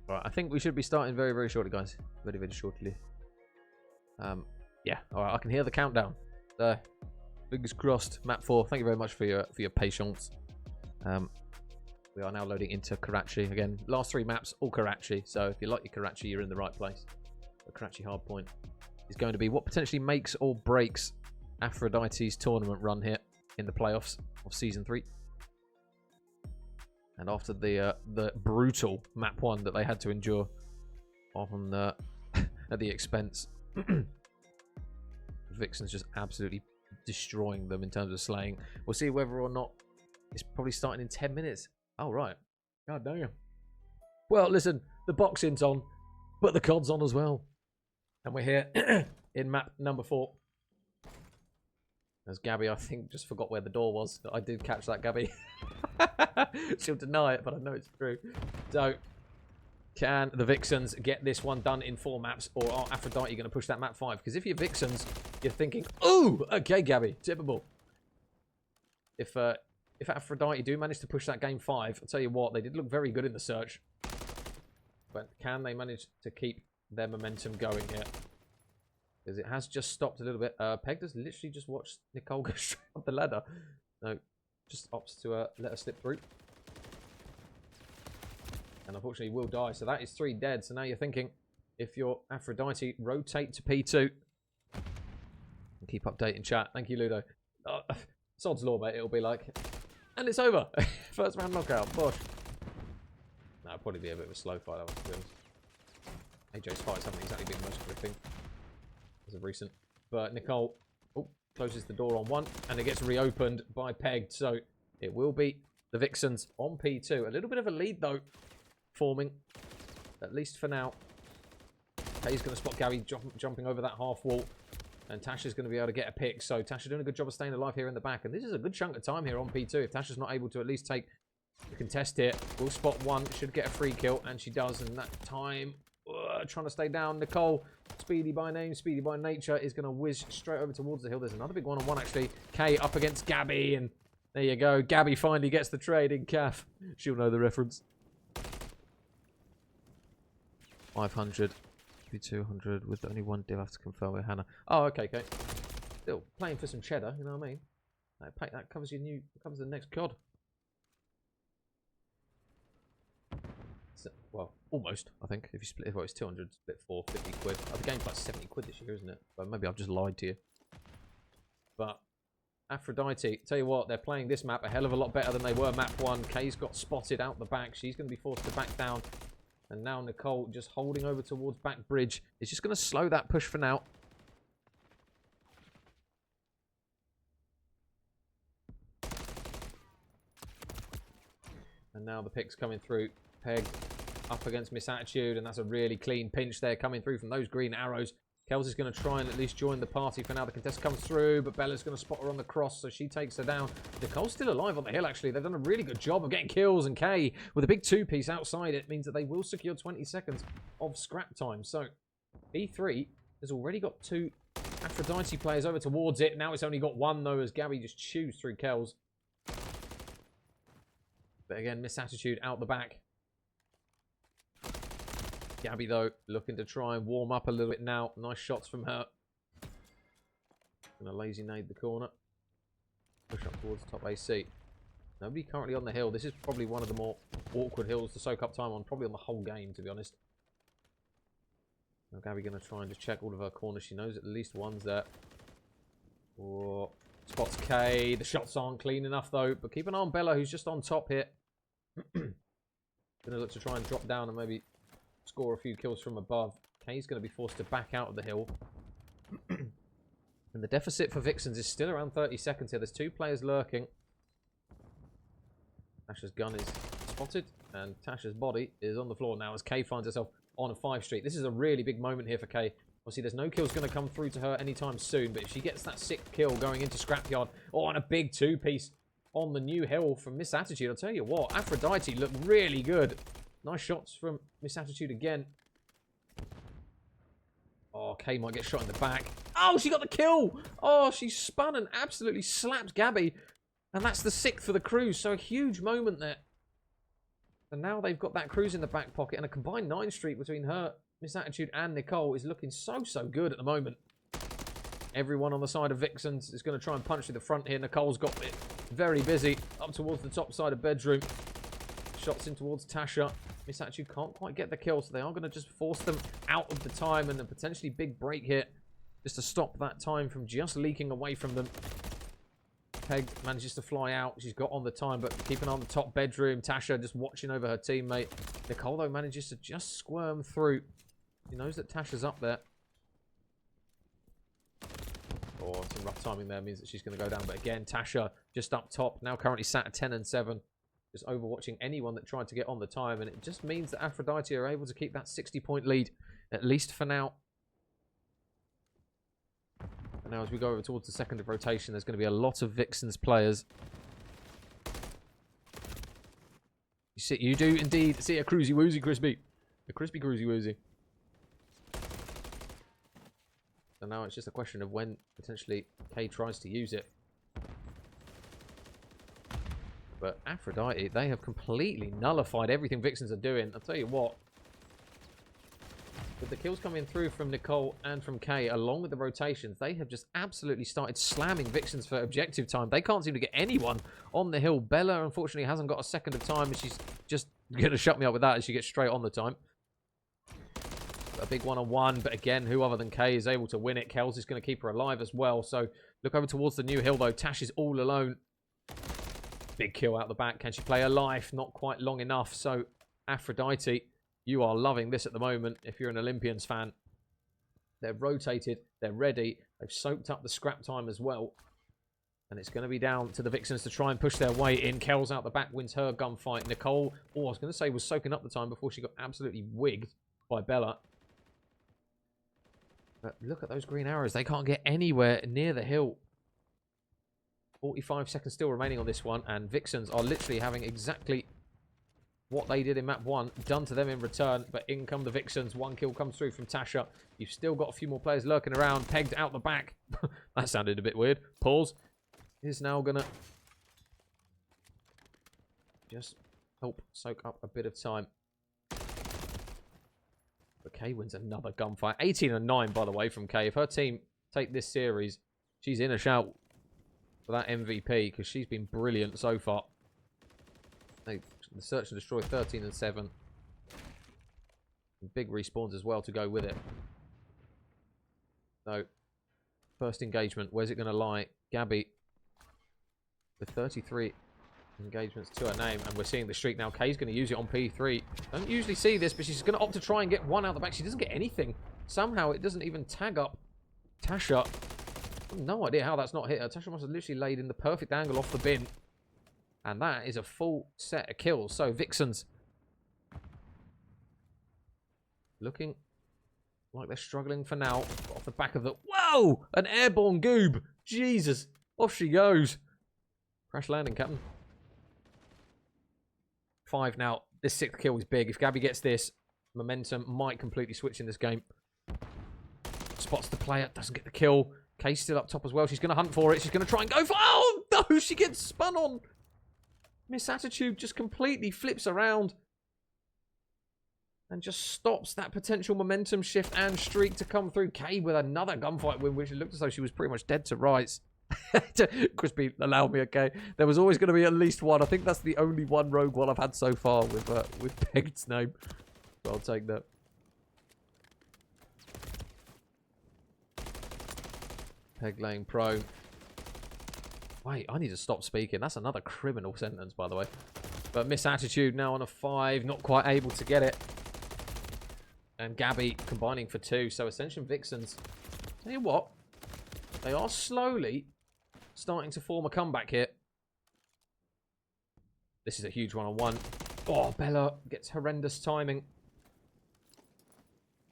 Alright, I think we should be starting very, very shortly, guys. Very, very shortly. Yeah, alright, I can hear the countdown. There. Fingers crossed. Map 4. Thank you very much for your patience. We are now loading into Karachi. Again, last 3 maps, all Karachi. So if you like your Karachi, you're in the right place. The Karachi hardpoint is going to be what potentially makes or breaks Aphrodite's tournament run here in the playoffs of Season 3. And after the brutal map 1 that they had to endure on the, at the expense, Vixens just absolutely destroying them in terms of slaying. We'll see whether or not it's probably starting in 10 minutes. Oh, right. God damn. Well, listen, the boxing's on, but the COD's on as well. And we're here in map number 4. As Gabby, I think, just forgot where the door was. I did catch that, Gabby. She'll deny it, but I know it's true. So, can the Vixens get this one done in 4 maps, or are Aphrodite going to push that map 5? Because if you're Vixens, you're thinking, ooh, okay, Gabby, tippable. If Aphrodite do manage to push that game 5, I'll tell you what, they did look very good in the search. But can they manage to keep their momentum going here? Because it has just stopped a little bit. Peg does literally just watch Nicole go straight up the ladder. No, just opts to let her slip through. And unfortunately will die. So that is 3 dead. So now you're thinking, if you're Aphrodite, rotate to P2. And keep updating chat. Thank you, Ludo. Sod's law, mate. It'll be like, and it's over. First round knockout. Bosh. No, it'll probably be a bit of a slow fight, to be honest. AJ's fights haven't exactly been the most gripping as of recent. But Nicole closes the door on 1, and it gets reopened by Peg. So it will be the Vixens on P2. A little bit of a lead, though, forming, at least for now. Kay's going to spot Gabby jumping over that half wall. And Tasha's going to be able to get a pick. So Tasha doing a good job of staying alive here in the back. And this is a good chunk of time here on P2. If Tasha's not able to at least take the contest here, we'll spot 1. Should get a free kill. And she does. And that time, trying to stay down. Nicole, speedy by name, speedy by nature, is going to whiz straight over towards the hill. There's another big one-on-one, actually. Kay up against Gabby. And there you go. Gabby finally gets the trade in calf. She'll know the reference. 500. 200 with only 1 deal. I have to confirm with Hannah. Oh, okay, okay. Still playing for some cheddar, you know what I mean? That covers your covers the next COD. So, well, almost, I think. If you split, if it was 200, split 4, 50 quid. Oh, the game's like 70 quid this year, isn't it? But maybe I've just lied to you. But Aphrodite, tell you what, they're playing this map a hell of a lot better than they were map 1. Kay's got spotted out the back. She's going to be forced to back down. And now Nicole just holding over towards back bridge. Is just going to slow that push for now. And now the picks coming through. Peg up against MissAttitude. And that's a really clean pinch there coming through from those green arrows. Kells is going to try and at least join the party for now. The contest comes through, but Bella's going to spot her on the cross, so she takes her down. Nicole's still alive on the hill, actually. They've done a really good job of getting kills, and Kay, with a big 2-piece outside, it means that they will secure 20 seconds of scrap time. So, E3 has already got 2 Aphrodite players over towards it. Now it's only got 1, though, as Gabby just chews through Kells. But again, MissAttitude out the back. Gabby, though, looking to try and warm up a little bit now. Nice shots from her. Gonna lazy nade the corner. Push up towards the top AC. Nobody currently on the hill. This is probably one of the more awkward hills to soak up time on. Probably on the whole game, to be honest. Now Gabby gonna try and just check all of her corners. She knows at least one's there. Oh, spots K. The shots aren't clean enough, though. But keep an eye on Bella, who's just on top here. Gonna look to try and drop down and maybe score a few kills from above. Kay's going to be forced to back out of the hill. And the deficit for Vixens is still around 30 seconds here. There's 2 players lurking. Tasha's gun is spotted. And Tasha's body is on the floor now as Kay finds herself on a 5 street. This is a really big moment here for Kay. Obviously, there's no kills going to come through to her anytime soon. But if she gets that 6th kill going into Scrapyard, and a big 2-piece on the new hill from MissAttitude, I'll tell you what, Aphrodite looked really good. Nice shots from MissAttitude again. Oh, Kay might get shot in the back. Oh, she got the kill! Oh, she spun and absolutely slapped Gabby. And that's the 6th for the cruise. So a huge moment there. And now they've got that cruise in the back pocket. And a combined 9 streak between her, MissAttitude, and Nicole is looking so good at the moment. Everyone on the side of Vixens is going to try and punch through the front here. Nicole's got it very busy up towards the top side of bedroom. shots in towards Tasha. MissAttitude can't quite get the kill, so they are going to just force them out of the time, and a potentially big break hit just to stop that time from just leaking away from them. Peg manages to fly out. She's got on the time, but keeping on the top bedroom. Tasha just watching over her teammate. Nicole, though, manages to just squirm through. She knows that Tasha's up there. Oh, some rough timing there means that she's going to go down. But again, Tasha just up top. Now currently sat at 10 and 7. Just overwatching anyone that tried to get on the time. And it just means that Aphrodite are able to keep that 60-point lead, at least for now. And now as we go over towards the second of rotation, there's going to be a lot of Vixens players. You do indeed see a cruisy woozy crispy. A crispy cruisy woozy. So now it's just a question of when potentially Kay tries to use it. But Aphrodite, they have completely nullified everything Vixens are doing. I'll tell you what. With the kills coming through from Nicole and from Kay, along with the rotations, they have just absolutely started slamming Vixens for objective time. They can't seem to get anyone on the hill. Bella, unfortunately, hasn't got a second of time, and she's just going to shut me up with that as she gets straight on the time. A big one-on-one, but again, who other than Kay is able to win it? Kells is going to keep her alive as well. So look over towards the new hill, though. Tash is all alone. Big kill out the back. Can she play her life? Not quite long enough. So Aphrodite, you are loving this at the moment if you're an Olympians fan. They're rotated. They're ready. They've soaked up the scrap time as well. And it's going to be down to the Vixens to try and push their way in. Kells out the back wins her gunfight. Nicole, I was going to say, was soaking up the time before she got absolutely wigged by Bella. But look at those green arrows. They can't get anywhere near the hill. 45 seconds still remaining on this one. And Vixens are literally having exactly what they did in map 1 done to them in return. But in come the Vixens. One kill comes through from Tasha. You've still got a few more players lurking around. Pegged out the back. That sounded a bit weird. Pause. Is now going to just help soak up a bit of time. But Kay wins another gunfight. 18 and 9, by the way, from Kay. If her team take this series, she's in a shout for that MVP because she's been brilliant so far. They search and destroy 13 and 7. And big respawns as well to go with it. So, first engagement, where's it going to lie? Gabby with 33 engagements to her name, and we're seeing the streak now. Kay's going to use it on P3. Don't usually see this, but she's going to opt to try and get one out the back. She doesn't get anything. Somehow it doesn't even tag up Tasha. No idea how that's not hit her. Tasha must have literally laid in the perfect angle off the bin. And that is a full set of kills. So Vixens looking like they're struggling for now. Off the back of the... Whoa! An airborne goob! Jesus! Off she goes. Crash landing, Captain. 5 now. This 6th kill is big. If Gabby gets this, momentum might completely switch in this game. Spots the player. Doesn't get the kill. Kay's still up top as well. She's going to hunt for it. She's going to try and go for... Oh, no! She gets spun on. MissAttitude just completely flips around. And just stops that potential momentum shift and streak to come through. Kay with another gunfight win, which it looked as though she was pretty much dead to rights. Crispy, allow me, okay? There was always going to be at least one. I think that's the only one rogue one I've had so far with Pegged's name. So I'll take that. Peg laying pro. Wait, I need to stop speaking. That's another criminal sentence, by the way. But MissAttitude now on a 5. Not quite able to get it. And Gabby combining for 2. So Ascension Vixens. Tell you what. They are slowly starting to form a comeback here. This is a huge one-on-one. Oh, Bella gets horrendous timing.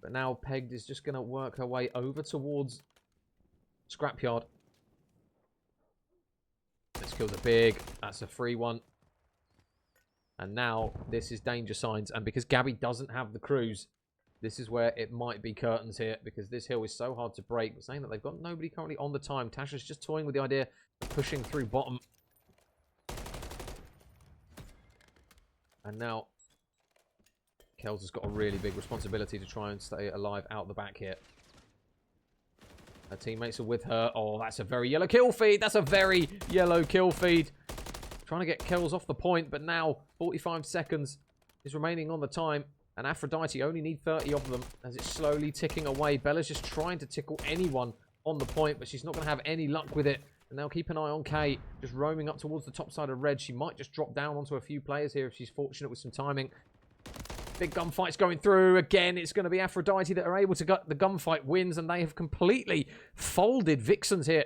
But now Pegged is just going to work her way over towards Scrapyard. This kills a big. That's a free one. And now this is danger signs. And because Gabby doesn't have the cruise, this is where it might be curtains here, because this hill is so hard to break. But saying that they've got nobody currently on the time. Tasha's just toying with the idea of pushing through bottom. And now Kells has got a really big responsibility to try and stay alive out the back here. Her teammates are with her. Oh, that's a very yellow kill feed. That's a very yellow kill feed. Trying to get Kells off the point, but now 45 seconds is remaining on the time. And Aphrodite only need 30 of them as it's slowly ticking away. Bella's just trying to tickle anyone on the point, but she's not going to have any luck with it. And now keep an eye on Kay, just roaming up towards the top side of red. She might just drop down onto a few players here if she's fortunate with some timing. Big gunfight's going through. Again, it's going to be Aphrodite that are able to get the gunfight wins, and they have completely folded Vixens here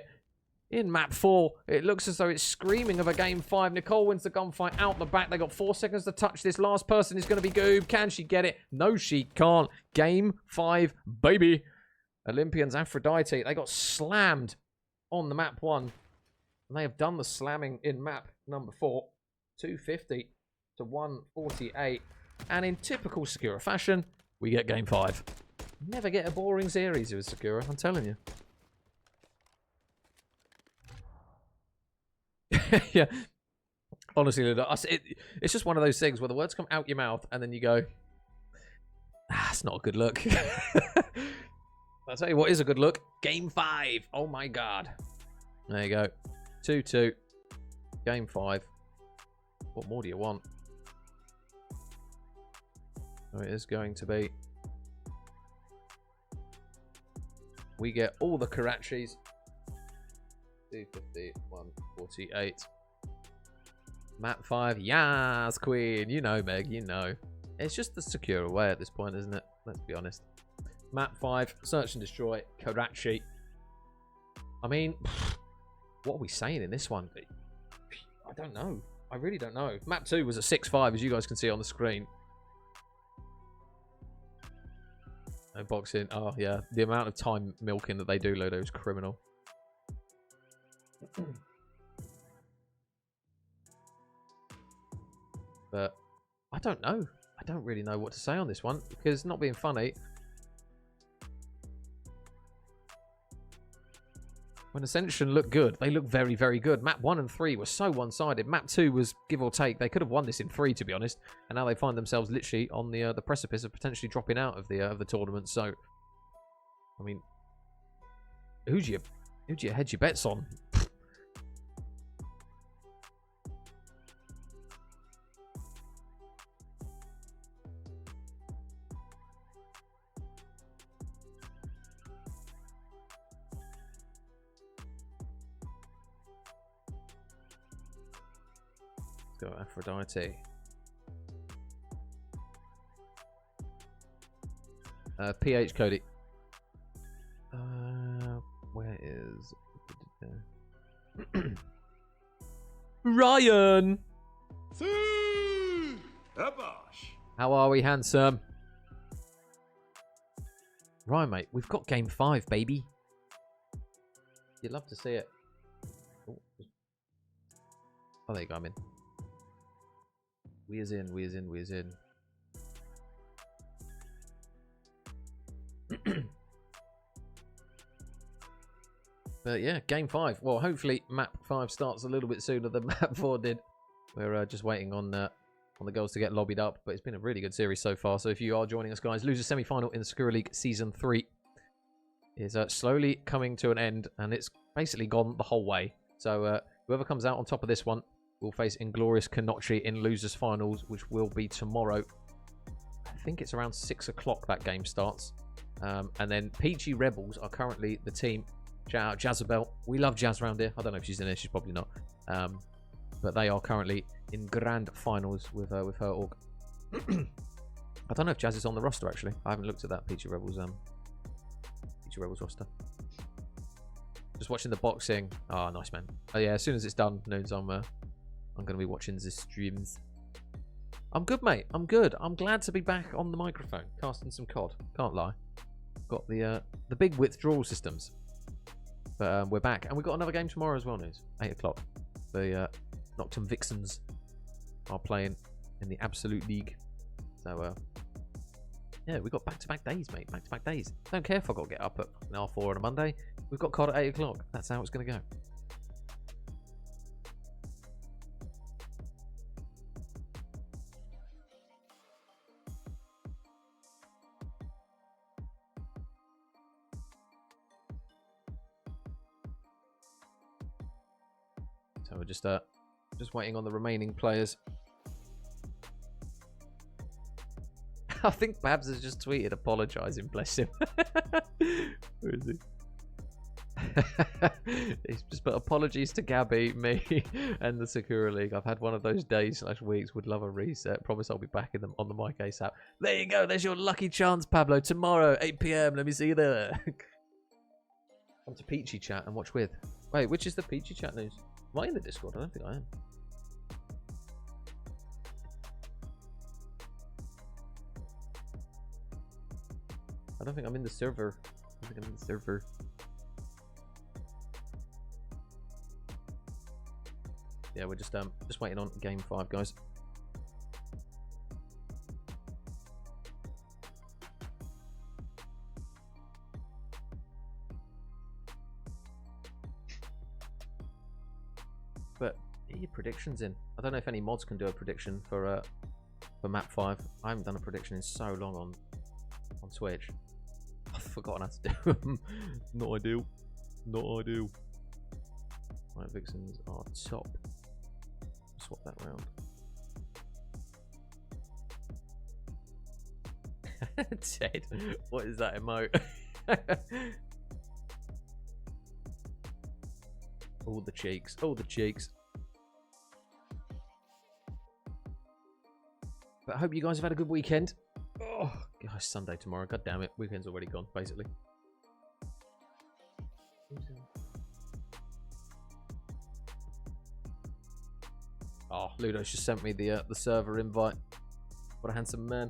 in map 4. It looks as though it's screaming of a game 5. Nicole wins the gunfight out the back. They got 4 seconds to touch this. Last person is going to be Goob. Can she get it? No, she can't. Game 5, baby. Olympians, Aphrodite. They got slammed on the map 1. And they have done the slamming in map number 4. 250 to 148. And in typical Sakura fashion, we get game 5. Never get a boring series with Sakura, I'm telling you. Yeah. Honestly, it's just one of those things where the words come out your mouth and then you go, it's not a good look. I'll tell you what is a good look. Game 5. Oh my god. There you go. 2-2. Game 5. What more do you want? So it is going to be. We get all the Karachis. 250, 148. Map 5. Yes, Queen. You know, Meg. You know. It's just the secure way at this point, isn't it? Let's be honest. Map 5. Search and destroy. Karachi. I mean, what are we saying in this one? I don't know. I really don't know. Map 2 was a 6-5, as you guys can see on the screen. No boxing. Oh, yeah. The amount of time milking that they do, Ludo, is criminal. But I don't know. I don't really know what to say on this one, because not being funny, when Ascension looked good, they look very, very good. Map 1 and 3 were so one-sided. Map 2 was give or take. They could have won this in 3, to be honest, and now they find themselves literally on the precipice of potentially dropping out of the tournament. So, I mean, who do you hedge your bets on? Go Aphrodite. PH Cody. Where is Ryan? How are we, handsome? Right, mate. We've got game 5, baby. You'd love to see it. Oh, there you go. I'm in. We's in. But yeah, game 5. Well, hopefully map 5 starts a little bit sooner than map 4 did. We're just waiting on the girls to get lobbied up, but it's been a really good series so far. So if you are joining us, guys, Loser Semi-Final in the Sakura League Season 3 is slowly coming to an end, and it's basically gone the whole way. So whoever comes out on top of this one will face Inglorious Kanochi in Losers Finals, which will be tomorrow. I think it's around 6 o'clock that game starts. And then PG Rebels are currently the team. Shout out Jazabelle. We love Jazz around here. I don't know if she's in here. She's probably not. But they are currently in grand finals with her org. I don't know if Jazz is on the roster, actually. I haven't looked at that PG Rebels roster. Just watching the boxing. Oh, nice, man. Oh, yeah, as soon as it's done, noons, I'm going to be watching the streams. I'm good, mate. I'm good. I'm glad to be back on the microphone, casting some COD. Can't lie. Got the big withdrawal systems. But we're back. And we've got another game tomorrow as well, news. 8 o'clock. The Nocturne Vixens are playing in the Absolute League. So, yeah, we've got back-to-back days, mate. Back-to-back days. Don't care if I've got to get up at R4 on a Monday. We've got COD at 8 o'clock. That's how it's going to go. So we're just Just waiting on the remaining players. I think Babs has just tweeted apologising, bless him. Where is he? He's just put apologies to Gabby, me, and the Sakura League. I've had one of those days / weeks. Would love a reset. Promise I'll be back in on the mic ASAP. There you go. There's your lucky chance, Pablo. Tomorrow, 8 PM. Let me see you there. Come to Peachy Chat and watch with. Wait, which is the Peachy Chat news? Am I in the Discord? I don't think I am. I don't think I'm in the server. I don't think I'm in the server. Yeah, we're just waiting on game 5, guys. But get your predictions in. I don't know if any mods can do a prediction for map 5. I haven't done a prediction in so long on Twitch. I've forgotten how to do them. Not ideal. Not ideal. Right, Vixens are top. Swap that round. Ted, what is that emote? All the cheeks, all the cheeks. But I hope you guys have had a good weekend. Oh, gosh, Sunday tomorrow. God damn it, weekend's already gone, basically. Oh, Ludo's just sent me the server invite. What a handsome man.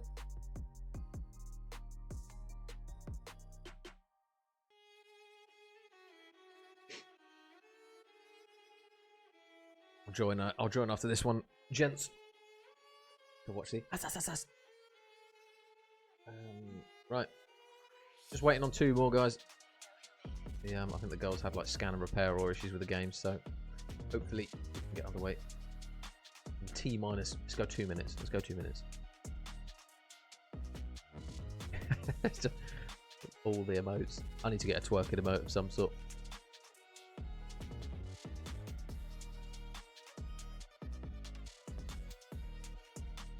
I'll join after this one, gents. To watch the right. Just waiting on 2 more, guys. Yeah, I think the girls have like scan and repair or issues with the game, so hopefully we can get underway. T minus. Let's go 2 minutes. Let's go 2 minutes. All the emotes. I need to get a twerking emote of some sort.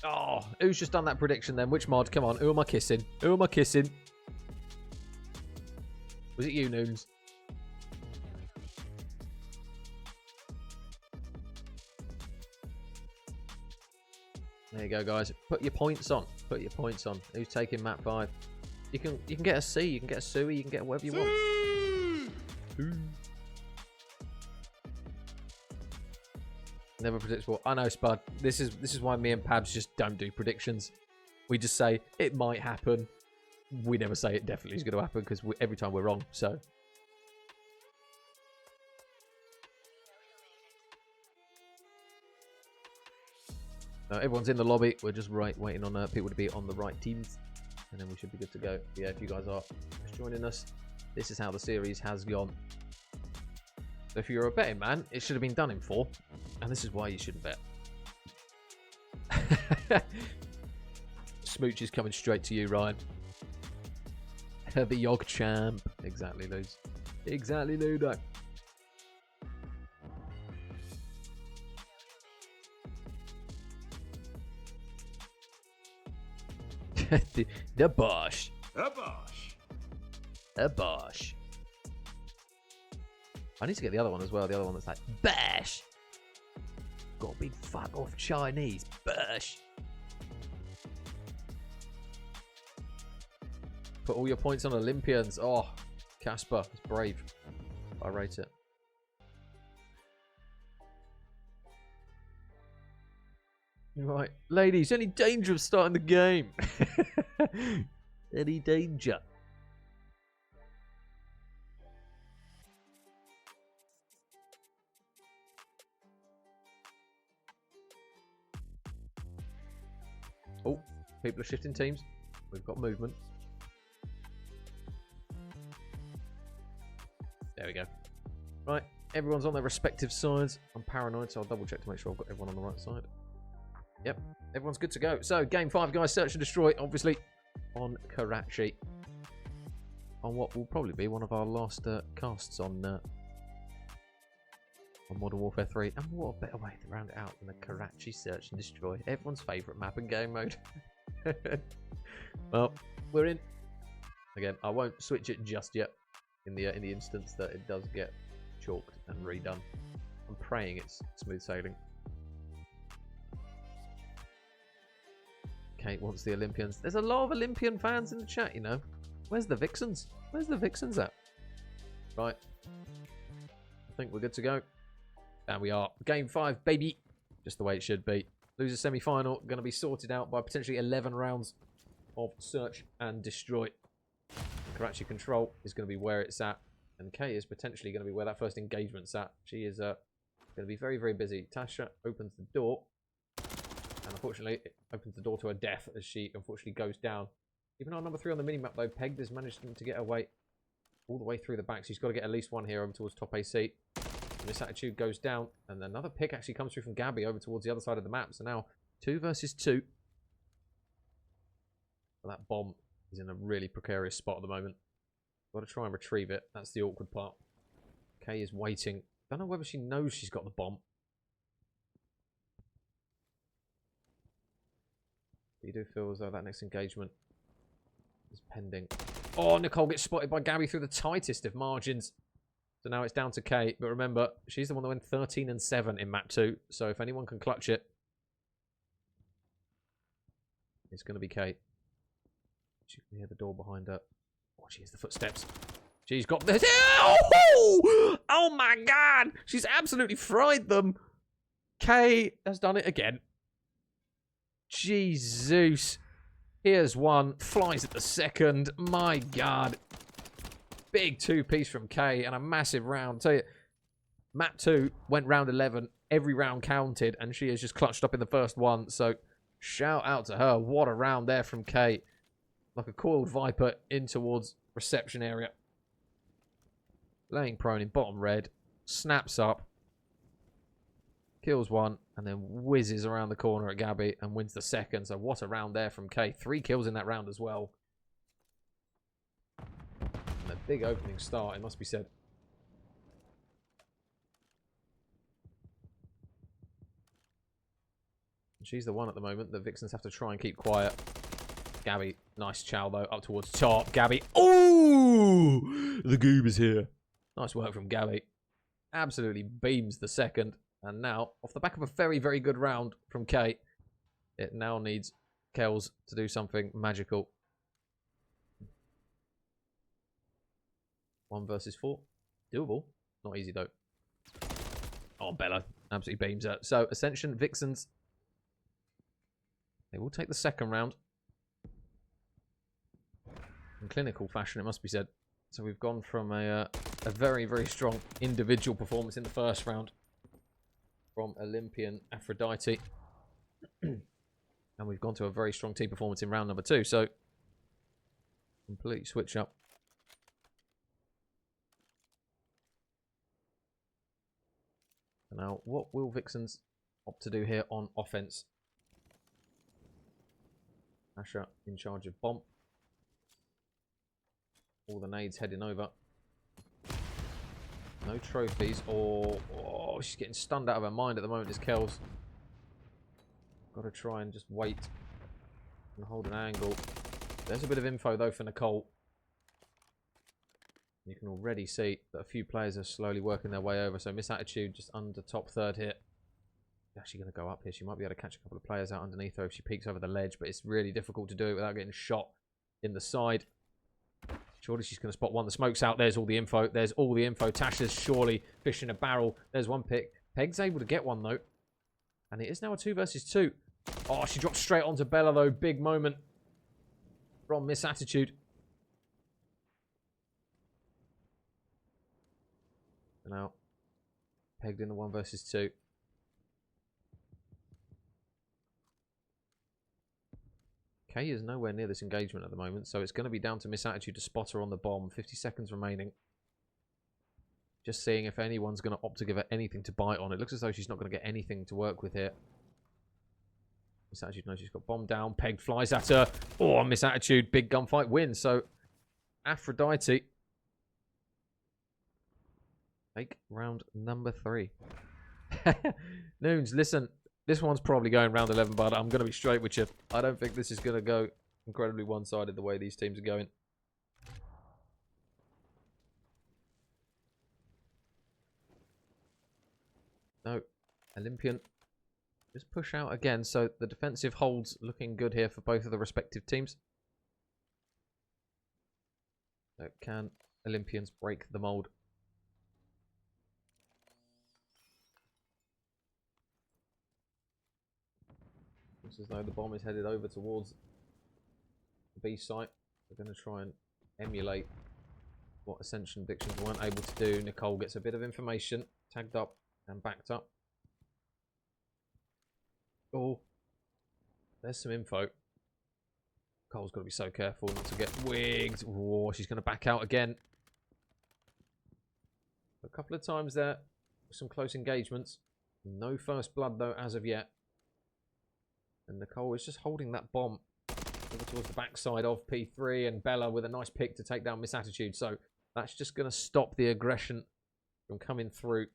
Oh, who's just done that prediction then? Which mod? Come on, who am I kissing? Who am I kissing? Was it you, Noons? There you go, guys. Put your points on. Put your points on. Who's taking map 5? You can get a C, you can get a Sui, you can get whatever you want. Never predictable. I know, Spud. This is why me and Pabs just don't do predictions. We just say it might happen. We never say it definitely is going to happen because every time we're wrong. So. Everyone's in the lobby. We're just waiting on people to be on the right teams, and then we should be good to go. Yeah, if you guys are just joining us, this is how the series has gone. So if you're a betting man, it should have been done in 4, and this is why you shouldn't bet. Smooch is coming straight to you, Ryan. The Yog Champ. Exactly, Luz. Exactly, Ludo. the Bosch. The Bosch. The Bosch. I need to get the other one as well. The other one that's like, Bash. Got a big fuck off Chinese. Bash. Put all your points on Olympians. Oh, Casper. It's brave. I rate it. Right. Ladies, any danger of starting the game? Any danger? Oh, people are shifting teams. We've got movement. There we go. Right, everyone's on their respective sides. I'm paranoid, so I'll double check to make sure I've got everyone on the right side. Yep, everyone's good to go. So, game 5, guys. Search and destroy, obviously, on Karachi. On what will probably be one of our last casts on on Modern Warfare 3. And what a better way to round it out than the Karachi Search and Destroy. Everyone's favourite map and game mode. Well, we're in. Again, I won't switch it just yet in the instance that it does get chalked and redone. I'm praying it's smooth sailing. Kate wants the Olympians. There's a lot of Olympian fans in the chat, you know. Where's the Vixens? Where's the Vixens at? Right. I think we're good to go. There we are. Game 5, baby. Just the way it should be. Loser semi-final. Going to be sorted out by potentially 11 rounds of search and destroy. Karachi control is going to be where it's at. And Kay is potentially going to be where that first engagement's at. She is going to be very, very busy. Tasha opens the door. And unfortunately, it opens the door to her death as she unfortunately goes down. Even our number 3 on the minimap, though, Pegged has managed to get away all the way through the back. She's got to get at least one here over towards top AC. MissAttitude goes down. And another pick actually comes through from Gabby over towards the other side of the map. So now 2 versus 2. But that bomb is in a really precarious spot at the moment. Got to try and retrieve it. That's the awkward part. Kay is waiting. Don't know whether she knows she's got the bomb. You do feel as though that next engagement is pending. Oh, Nicole gets spotted by Gabby through the tightest of margins. So now it's down to Kay. But remember, she's the one that went 13 and 7 in map 2. So if anyone can clutch it, it's going to be Kay. She can hear the door behind her. Oh, she hears the footsteps. She's got this. Oh! Oh my god! She's absolutely fried them. Kay has done it again. Jesus. Here's one. Flies at the second. My god. Big 2-piece from Kay and a massive round. Tell you, map 2 went round 11. Every round counted and she has just clutched up in the first one. So shout out to her. What a round there from Kay. Like a coiled viper in towards reception area. Laying prone in bottom red. Snaps up. Kills one. And then whizzes around the corner at Gabby. And wins the second. So what a round there from Kay. 3 kills in that round as well. And a big opening start, it must be said. She's the one at the moment. The Vixens have to try and keep quiet. Gabby, nice chow though, up towards top. Gabby, oh! The goob is here. Nice work from Gabby. Absolutely beams the second. And now, off the back of a very, very good round from Kay, it now needs Kells to do something magical. 1 versus 4. Doable. Not easy though. Oh, Bella absolutely beams her. So, Ascension, Vixens. They will take the second round. In clinical fashion, it must be said. So we've gone from a very, very strong individual performance in the first round from Olympian Aphrodite. And we've gone to a very strong team performance in round number 2. So, complete switch up. Now, what will Vixens opt to do here on offense? Asha in charge of bomb. All the nades heading over. No trophies. Oh, she's getting stunned out of her mind at the moment, is Kells. Got to try and just wait and hold an angle. There's a bit of info, though, for Nicole. You can already see that a few players are slowly working their way over. So MissAttitude just under top third here. She's actually going to go up here. She might be able to catch a couple of players out underneath her if she peeks over the ledge. But it's really difficult to do it without getting shot in the side. Surely she's going to spot one. The smoke's out. There's all the info. There's all the info. Tasha's surely fish in a barrel. There's one pick. Peg's able to get one, though. And it is now a 2 versus 2. Oh, she dropped straight onto Bella, though. Big moment from MissAttitude. Now, pegged in the 1 versus 2. Kay is nowhere near this engagement at the moment, so it's going to be down to MissAttitude to spot her on the bomb. 50 seconds remaining. Just seeing if anyone's going to opt to give her anything to bite on. It looks as though she's not going to get anything to work with here. MissAttitude knows she's got bomb down. Peg flies at her. Oh, MissAttitude. Big gunfight wins. So, Aphrodite Take round number 3. Noons, listen. This one's probably going round 11, but I'm going to be straight with you. I don't think this is going to go incredibly one-sided the way these teams are going. No. Olympian. Just push out again. So the defensive holds looking good here for both of the respective teams. So can Olympians break the mold? Looks as though the bomb is headed over towards the B site. They're going to try and emulate what Ascension Vixens weren't able to do. Nicole gets a bit of information, tagged up and backed up. Oh, there's some info. Cole's got to be so careful not to get wigged. Oh, she's going to back out again. A couple of times there, some close engagements. No first blood though as of yet. And Nicole is just holding that bomb over towards the backside of P3, and Bella with a nice pick to take down MissAttitude. So that's just going to stop the aggression from coming through.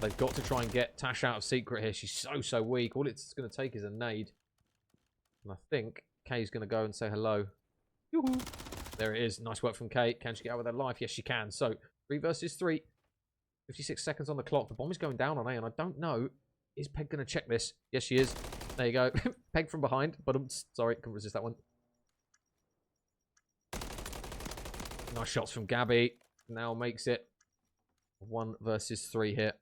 They've got to try and get Tash out of secret here. She's so weak. All it's going to take is a nade. And I think Kay's going to go and say hello. Yoo-hoo. There it is. Nice work from Kay. Can she get out with her life? Yes, she can. So 3 versus 3. 56 seconds on the clock. The bomb is going down on A, and I don't know. Is Peg going to check this? Yes, she is. There you go. Peg from behind. But I'm sorry, couldn't resist that one. Nice shots from Gabby. Now makes it 1 versus 3 here.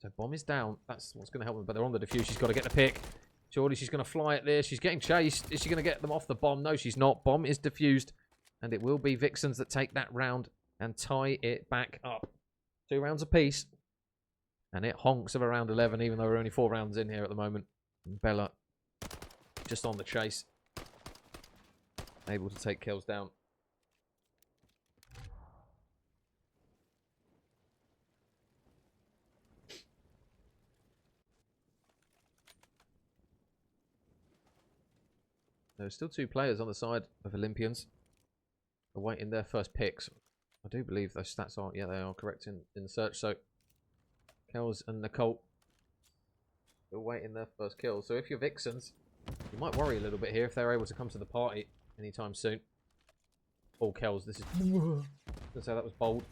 So bomb is down. That's what's going to help them. But they're on the defuse. She's got to get the pick. Surely she's going to fly at this. She's getting chased. Is she going to get them off the bomb? No, she's not. Bomb is defused. And it will be Vixens that take that round and tie it back up. 2 rounds apiece. And it honks of around 11, even though we're only 4 rounds in here at the moment. And Bella just on the chase. Able to take Kells down. There's still 2 players on the side of Olympians awaiting their first picks. I do believe those stats are, yeah, they are correct in the search. So Kells and Nicole are waiting their first kill. So if you're Vixens, you might worry a little bit here if they're able to come to the party anytime soon. Oh, Kells, this is... Let's say that was bold.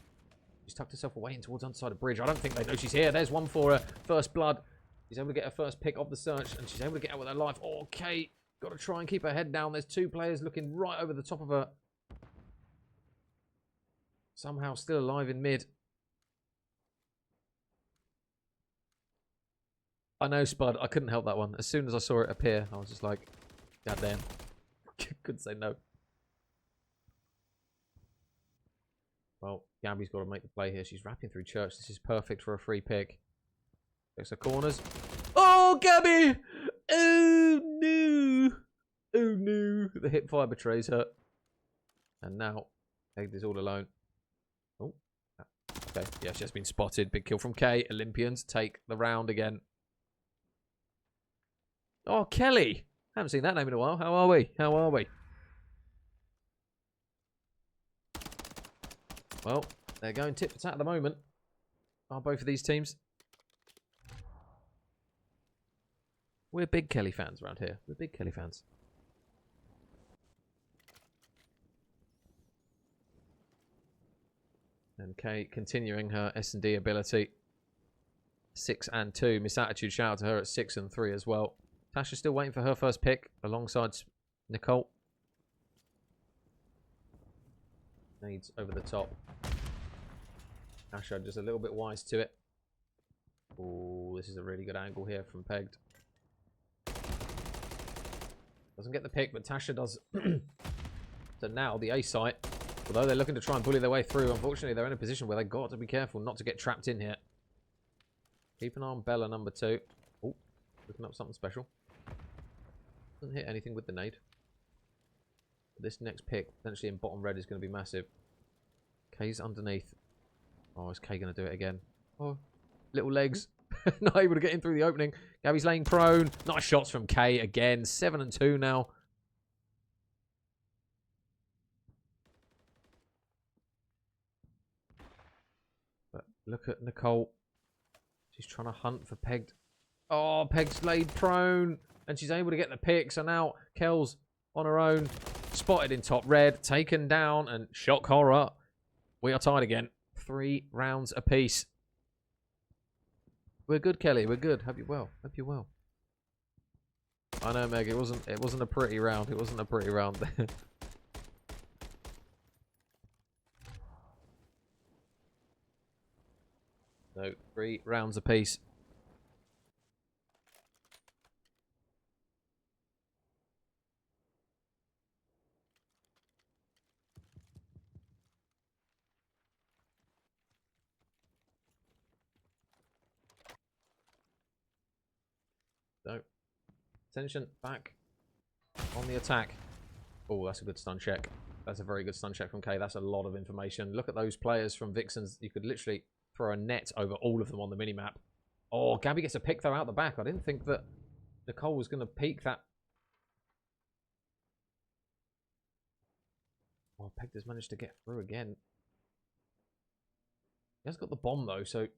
She's tucked herself away in towards the underside of bridge. I don't think they know she's here. There's one for her. First blood. She's able to get her first pick of the search, and she's able to get out with her life. Oh, Kate. Got to try and keep her head down. There's 2 players looking right over the top of her. Somehow still alive in mid. I know, Spud. I couldn't help that one. As soon as I saw it appear, I was just like, God damn. Couldn't say no. Well, Gabby's got to make the play here. She's wrapping through church. This is perfect for a free pick. Takes her corners. Oh, Gabby! Oh, no. Oh, no. The hip fire betrays her. And now, Pegged is all alone. Oh. Okay. Yeah, she has been spotted. Big kill from Kay. Olympians take the round again. Oh, Kelly. Haven't seen that name in a while. How are we? How are we? Well, they're going tit for tat at the moment. Are both of these teams? We're big Kelly fans around here. We're big Kelly fans. And Kay continuing her S&D ability. 6 and 2. MissAttitude, shout out to her at 6 and 3 as well. Tasha's still waiting for her first pick alongside Nicole. Nades over the top. Tasha just a little bit wise to it. Oh, this is a really good angle here from Pegged. Doesn't get the pick, but Tasha does. So now the A site, although they're looking to try and bully their way through, unfortunately they're in a position where they've got to be careful not to get trapped in here. Keep an eye on Bella, number 2. Oh, looking up something special. Doesn't hit anything with the nade. This next pick, potentially in bottom red, is going to be massive. Kay's underneath. Oh, is Kay going to do it again? Oh, little legs. Not able to get in through the opening. Gabby's laying prone. Nice shots from Kay again. 7 and 2 now. But Look at Nicole. She's trying to hunt for Pegged. Oh, Pegged's laid prone. And she's able to get the pick. So now Kells on her own. Spotted in top red. Taken down. And shock horror. We are tied again. 3 rounds apiece. We're good, Kelly. We're good. Hope you're well. Hope you're well. I know, Meg. It wasn't a pretty round. It wasn't a pretty round. No, 3 rounds apiece. No. Ascension back on the attack. Oh, that's a good stun check. That's a very good stun check from Kay. That's a lot of information. Look at those players from Vixens. You could literally throw a net over all of them on the minimap. Oh, Gabby gets a pick though out the back. I didn't think that Nicole was going to peek that. Oh, Peg has managed to get through again. He has got the bomb though, so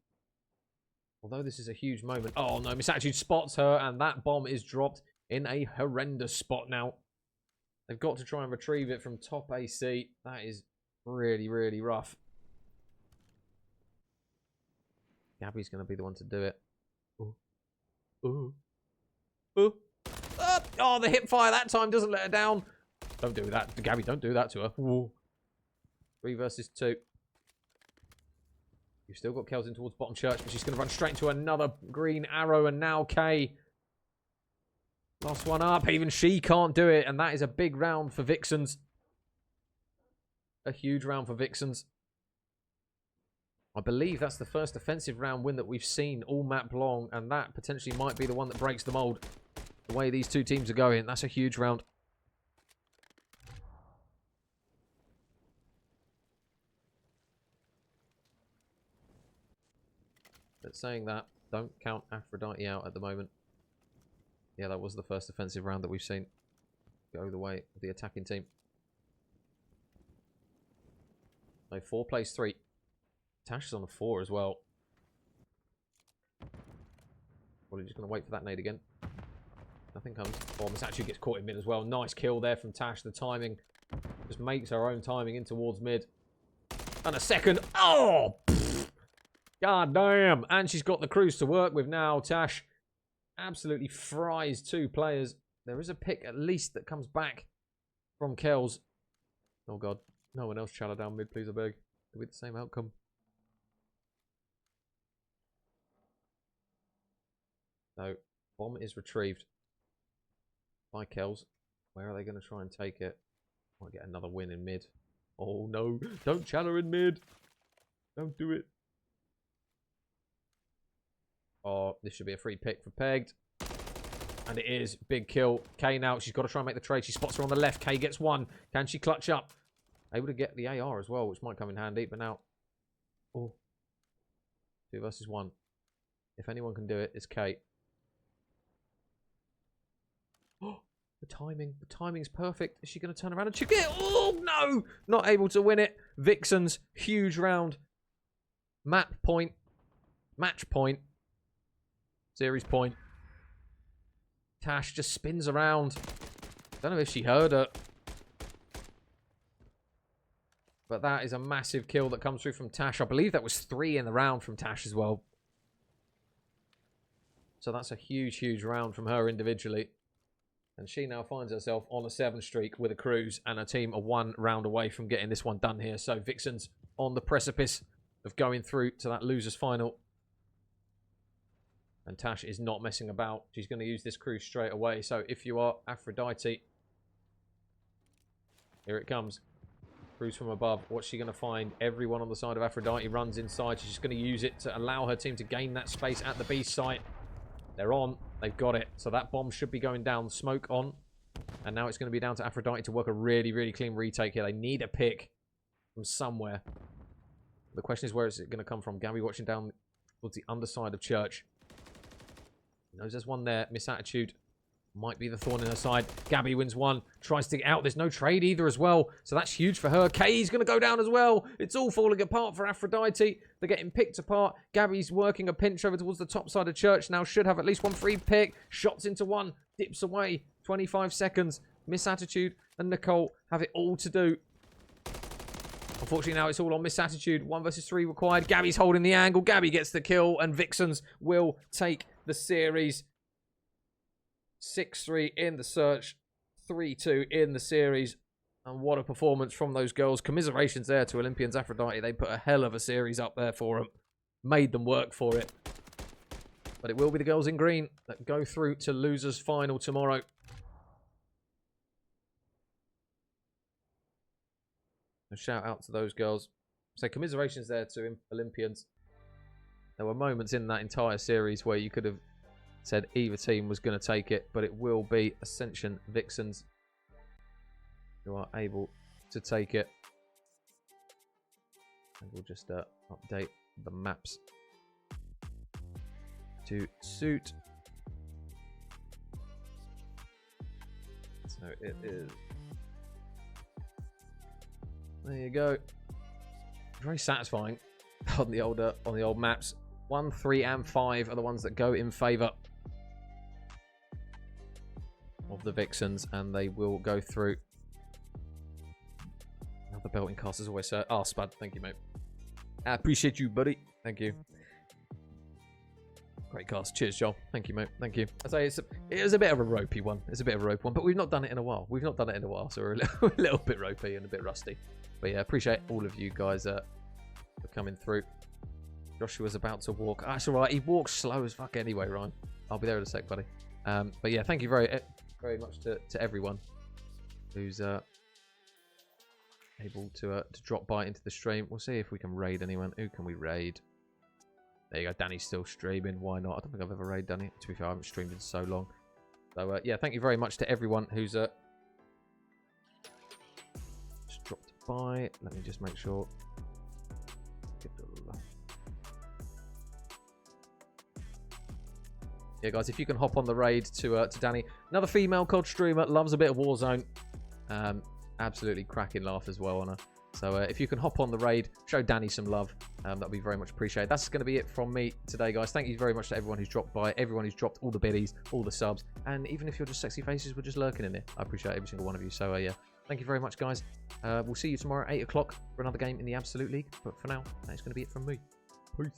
although this is a huge moment. Oh no, MissAttitude spots her and that bomb is dropped in a horrendous spot now. They've got to try and retrieve it from top AC. That is really, really rough. Gabby's going to be the one to do it. Ooh. Ooh. Ooh. Oh, the hip fire that time doesn't let her down. Don't do that. Gabby, don't do that to her. Ooh. 3 versus 2. You've still got Kellz in towards bottom church, but she's going to run straight into another green arrow. And now Kay. Last one up. Even she can't do it. And that is a big round for Vixens. A huge round for Vixens. I believe that's the first offensive round win that we've seen all map long. And that potentially might be the one that breaks the mold. The way these two teams are going. That's a huge round. But saying that, don't count Aphrodite out at the moment. Yeah, that was the first offensive round that we've seen go the way of the attacking team. So 4 plays 3. Tash is on a 4 as well. Well, are just going to wait for that nade again. Nothing comes. Oh, MissAttitude gets caught in mid as well. Nice kill there from Tash. The timing just makes her own timing in towards mid. And a second. Oh! God damn. And she's got the cruise to work with now. Tash absolutely fries 2 players. There is a pick at least that comes back from Kells. Oh god. No one else challa down mid, please, I beg. With the same outcome. So, bomb is retrieved by Kells. Where are they going to try and take it? Might get another win in mid. Oh no. Don't challa in mid. Don't do it. Oh, this should be a free pick for Pegged. And it is. Big kill. Kay now. She's got to try and make the trade. She spots her on the left. Kay gets 1. Can she clutch up? Able to get the AR as well, which might come in handy. But now... Oh. 2 versus 1. If anyone can do it, it's Kay. Oh, the timing. The timing's perfect. Is she going to turn around and check it? Oh, no! Not able to win it. Vixens. Huge round. Map point. Match point. Series point. Tash just spins around. Don't know if she heard it. But that is a massive kill that comes through from Tash. I believe that was 3 in the round from Tash as well. So that's a huge, huge round from her individually. And she now finds herself on a 7 streak with a cruise. And a team are 1 round away from getting this one done here. So Vixens on the precipice of going through to that losers final. And Tash is not messing about. She's going to use this cruise straight away. So if you are Aphrodite, here it comes. Cruise from above. What's she going to find? Everyone on the side of Aphrodite runs inside. She's just going to use it to allow her team to gain that space at the B site. They're on. They've got it. So that bomb should be going down. Smoke on. And now it's going to be down to Aphrodite to work a really, really clean retake here. They need a pick from somewhere. The question is, where is it going to come from? Gabby watching down towards the underside of Church. Knows there's one there. MissAttitude Might be the thorn in her side. Gabby wins one. Tries to get out. There's no trade either as well. So that's huge for her. Kay's going to go down as well. It's all falling apart for Aphrodite. They're getting picked apart. Gabby's working a pinch over towards the top side of church. Now should have at least one free pick. Shots into one. Dips away. 25 seconds. MissAttitude and Nicole have it all to do. Unfortunately, now it's all on MissAttitude. 1 versus 3 required. Gabby's holding the angle. Gabby gets the kill. And Vixens will take the series. 6-3 in the search. 3-2 in the series. And what a performance from those girls. Commiserations there to Olympians Aphrodite. They put a hell of a series up there for them. Made them work for it. But it will be the girls in green that go through to losers final tomorrow. A shout out to those girls. So commiserations there to Olympians. There were moments in that entire series where you could have said either team was going to take it, but it will be Ascension Vixens who are able to take it. And we'll just update the maps to suit. So it is. There you go. Very satisfying on the old maps. 1, 3, and 5 are the ones that go in favour of the Vixens, and they will go through. Another belting cast as always, sir. Oh, Spud, thank you, mate. I appreciate you, buddy. Thank you. Great cast. Cheers, Joel. Thank you, mate. Thank you. I say it was a bit of a ropey one. It's a bit of a ropey one, but we've not done it in a while. We've not done it in a while, so we're a little bit ropey and a bit rusty. But yeah, appreciate all of you guys for coming through. Joshua's about to walk. That's all right. He walks slow as fuck anyway, Ryan. I'll be there in a sec, buddy. But yeah, thank you very much to everyone who's able to drop by into the stream. We'll see if we can raid anyone. Who can we raid? There you go. Danny's still streaming. Why not? I don't think I've ever raided Danny. To be fair, I haven't streamed in so long. So yeah, thank you very much to everyone who's just dropped by. Let me just make sure. Yeah, guys, if you can hop on the raid to Danny. Another female COD streamer, loves a bit of Warzone. Absolutely cracking laugh as well on her. So if you can hop on the raid, show Danny some love. That'll be very much appreciated. That's going to be it from me today, guys. Thank you very much to everyone who's dropped by, everyone who's dropped all the biddies, all the subs, and even if you're just sexy faces, we're just lurking in there. I appreciate every single one of you. So yeah, thank you very much, guys. We'll see you tomorrow at 8 o'clock for another game in the Absolute League. But for now, that's going to be it from me. Peace.